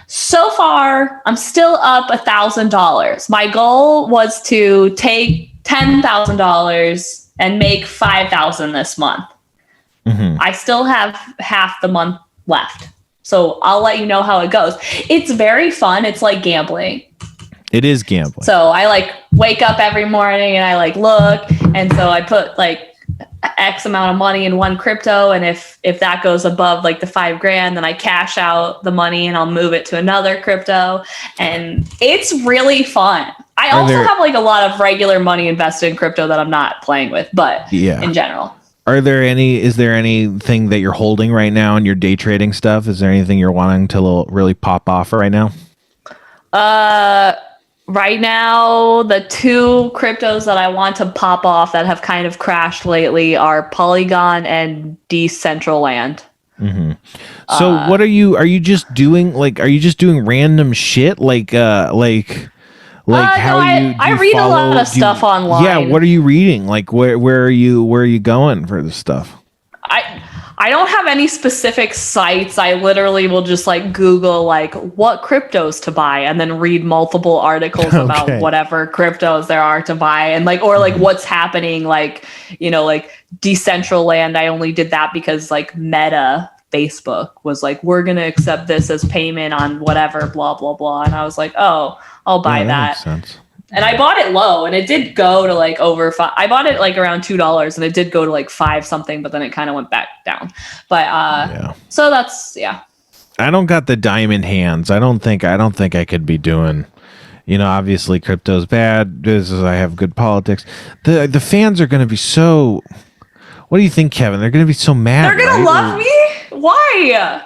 So far, I'm still up $1,000. My goal was to take $10,000 and make $5,000 this month. Mm-hmm. I still have half the month left. So I'll let you know how it goes. It's very fun. It's like gambling. It is gambling. So I like wake up every morning and I like look. And so I put like X amount of money in one crypto. And if that goes above like the $5,000, then I cash out the money and I'll move it to another crypto. And it's really fun. I also have like a lot of regular money invested in crypto that I'm not playing with, but in general. Is there anything that you're holding right now in your day trading stuff? Is there anything you're wanting to really pop off right now? Right now, the two cryptos that I want to pop off that have kind of crashed lately are Polygon and Decentraland. Mm-hmm. So what are you just doing? Like, are you just doing random shit? I read a lot of stuff online. Yeah. What are you reading? Like, where are you going for this stuff? I don't have any specific sites. I literally will just like Google like what cryptos to buy and then read multiple articles about whatever cryptos there are to buy and like what's happening, like Decentraland. I only did that because like Meta Facebook was like, we're going to accept this as payment on whatever, blah, blah, blah. And I was like, oh, I'll buy that. Makes sense. And I bought it low and it did go to like over $5. I bought it like around $2 and it did go to like 5 something, but then it kind of went back down. But so that's, I don't got the diamond hands. I don't think I could be doing, obviously crypto's bad. I have good politics. The fans are going to be so, what do you think, Kevin? They're going to be so mad. They're going to love me? Why?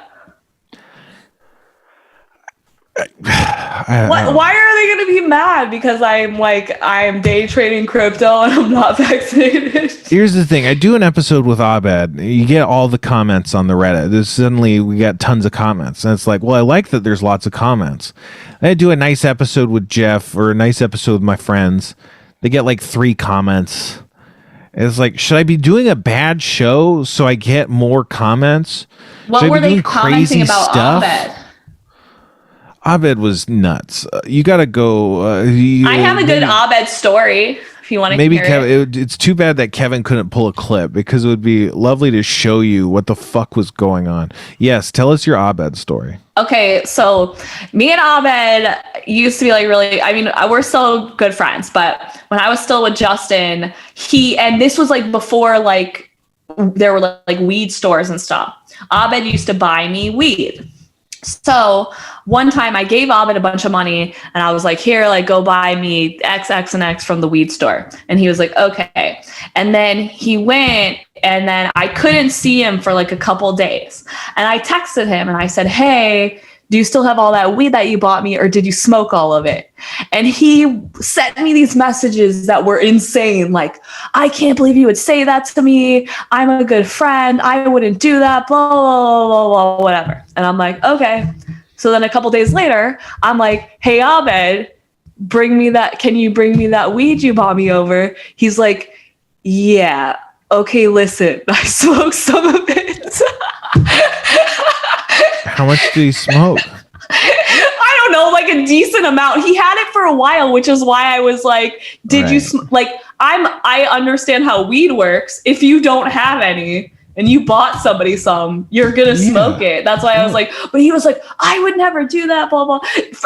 Why are they going to be mad? Because I'm day trading crypto and I'm not vaccinated. Here's the thing. I do an episode with Abbie. You get all the comments on the Reddit. Suddenly we got tons of comments. And it's like, well, I like that there's lots of comments. I do a nice episode with Jeff or a nice episode with my friends. They get like 3 comments. It's like, should I be doing a bad show so I get more comments? What were they commenting about Abbie? Abbie was nuts. You got to go. I have a good Abbie story if you want to hear Kevin, it's too bad that Kevin couldn't pull a clip because it would be lovely to show you what the fuck was going on. Yes, tell us your Abbie story. Okay, so me and Abbie used to be like really, we're still good friends, but when I was still with Justin, and this was like before like there were like weed stores and stuff. Abbie used to buy me weed. So one time I gave Abbie a bunch of money and I was like, here, like go buy me X, X, and X from the weed store. And he was like, okay. And then he went and then I couldn't see him for like a couple days. And I texted him and I said, hey, do you still have all that weed that you bought me or did you smoke all of it? And he sent me these messages that were insane. Like, I can't believe you would say that to me. I'm a good friend. I wouldn't do that, blah, blah, blah, blah, whatever. And I'm like, okay. So then a couple days later, I'm like, hey, Abbie, can you bring me that weed you bought me over? He's like, yeah, okay, listen, I smoked some of it. How much did he smoke? I don't know, like a decent amount. He had it for a while, which is why I was like, did you I understand how weed works. If you don't have any and you bought somebody some, you're going to smoke it. That's why I was like, but he was like, I would never do that, blah, blah.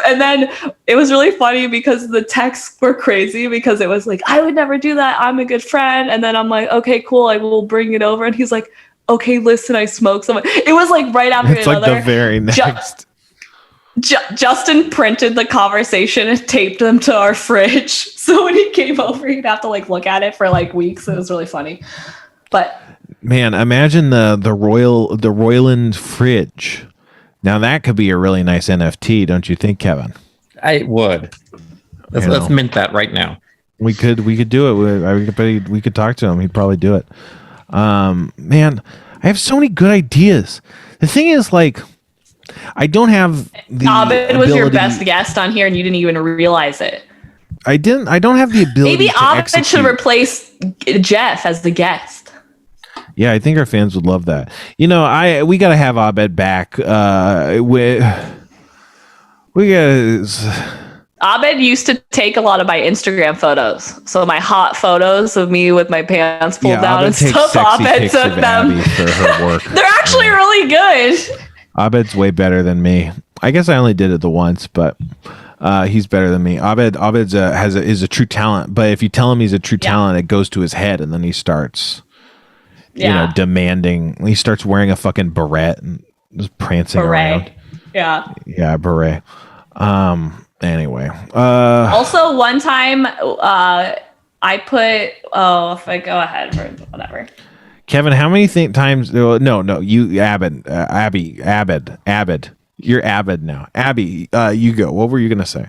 And then it was really funny because the texts were crazy because it was like, I would never do that. I'm a good friend. And then I'm like, okay, cool. I will bring it over. And he's like, okay, listen, I smoked some. It was like right after it's another. It's like the very next. Justin printed the conversation and taped them to our fridge. So when he came over, he'd have to like look at it for like weeks. It was really funny. But man, imagine the Royland fridge. Now that could be a really nice NFT, don't you think, Kevin? I would. Let's mint that right now. We could do it. We could talk to him. He'd probably do it. Man, I have so many good ideas. The thing is, like, I don't have the Abed was your best guest on here, and you didn't even realize it. I don't have the ability. Maybe Abed should replace Jeff as the guest. Yeah, I think our fans would love that. You know, we got to have Abed back. Abed used to take a lot of my Instagram photos. So my hot photos of me with my pants pulled down and stuff. Abed took them. For her work. They're actually really good. Abed's way better than me. I guess I only did it the once, but he's better than me. Abed is a true talent, but if you tell him he's a true talent, it goes to his head, and then he starts, demanding. He starts wearing a fucking beret and just prancing around. Yeah, beret. Anyway. Also, one time, I put. Oh, if I go ahead for whatever. Kevin, how many times? No, you, Abbie. You're Abbed now. Abbie, you go. What were you going to say?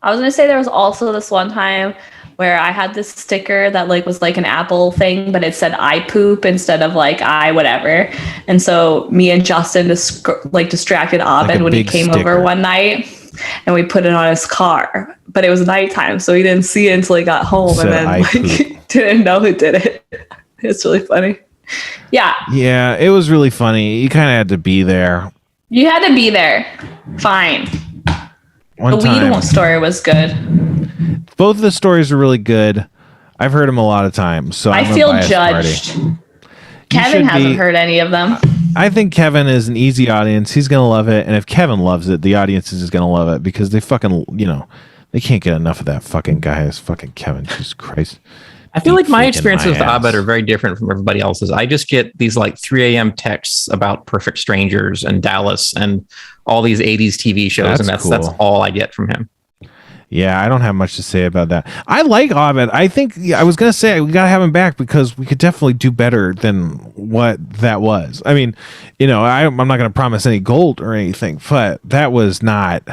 I was going to say there was also this one time where I had this sticker that like was like an Apple thing, but it said I poop instead of like I whatever. And so me and Justin distracted Abed when he came over one night, and we put it on his car. But it was nighttime, so he didn't see it until he got home, and then didn't know who did it. It's really funny. Yeah. Yeah, it was really funny. You kind of had to be there. You had to be there. Fine. The weed story was good. Both of the stories are really good. I've heard them a lot of times, so I feel judged. Kevin hasn't heard any of them. I think Kevin is an easy audience. He's going to love it. And if Kevin loves it, the audience is going to love it because they fucking, they can't get enough of that fucking guy. It's fucking Kevin. Jesus Christ. I feel like my experiences with Abed are very different from everybody else's. I just get these like 3 a.m. texts about Perfect Strangers and Dallas and all these 80s TV shows. That's all I get from him. Yeah, I don't have much to say about that. I like Abed. I think I was going to say we got to have him back because we could definitely do better than what that was. I mean, I'm not going to promise any gold or anything, but that was not...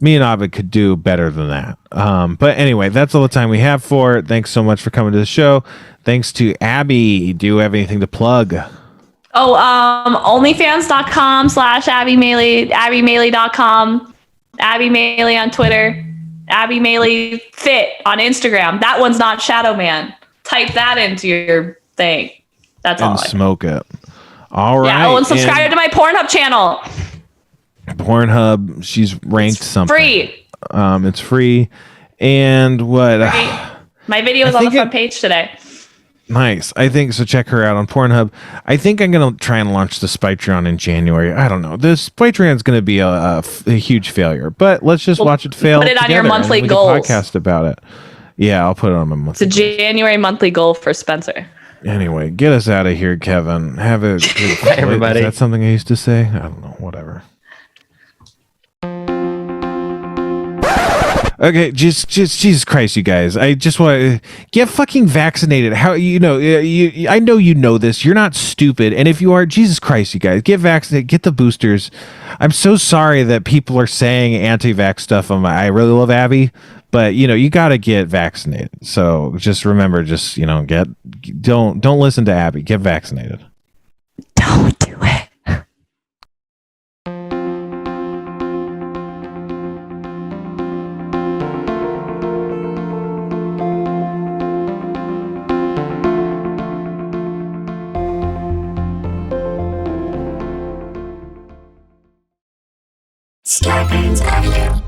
Me and Abed could do better than that. But anyway, that's all the time we have for it. Thanks so much for coming to the show. Thanks to Abbie. Do you have anything to plug? onlyfans.com/Abbie Maley, AbbieMaley.com, Abbie Maley on Twitter, Abbie Maley Fit on Instagram. That one's not Shadow Man. Type that into your thing. That's all. And smoke it. All right. Yeah, and subscribe to my Pornhub channel. Pornhub, she's ranked something. Free. It's free. And what? My video was on the front page today. Nice. I think so. Check her out on Pornhub. I think I'm going to try and launch the Spytreon in January. I don't know. This Spytreon is going to be a huge failure, but let's just watch it fail. Put it on your monthly goals. Podcast about it. Yeah, I'll put it on my monthly. It's a January monthly goal for Spencer. Anyway, get us out of here, Kevin. Have a good Bye, everybody. Is that something I used to say? I don't know. Whatever. Okay, just Jesus Christ, you guys! I just want to get fucking vaccinated. How I know you know this. You're not stupid, and if you are, Jesus Christ, you guys, get vaccinated. Get the boosters. I'm so sorry that people are saying anti-vax stuff. I really love Abbie, but you got to get vaccinated. So just remember, don't listen to Abbie. Get vaccinated. Don't do it. Scarpins Audio.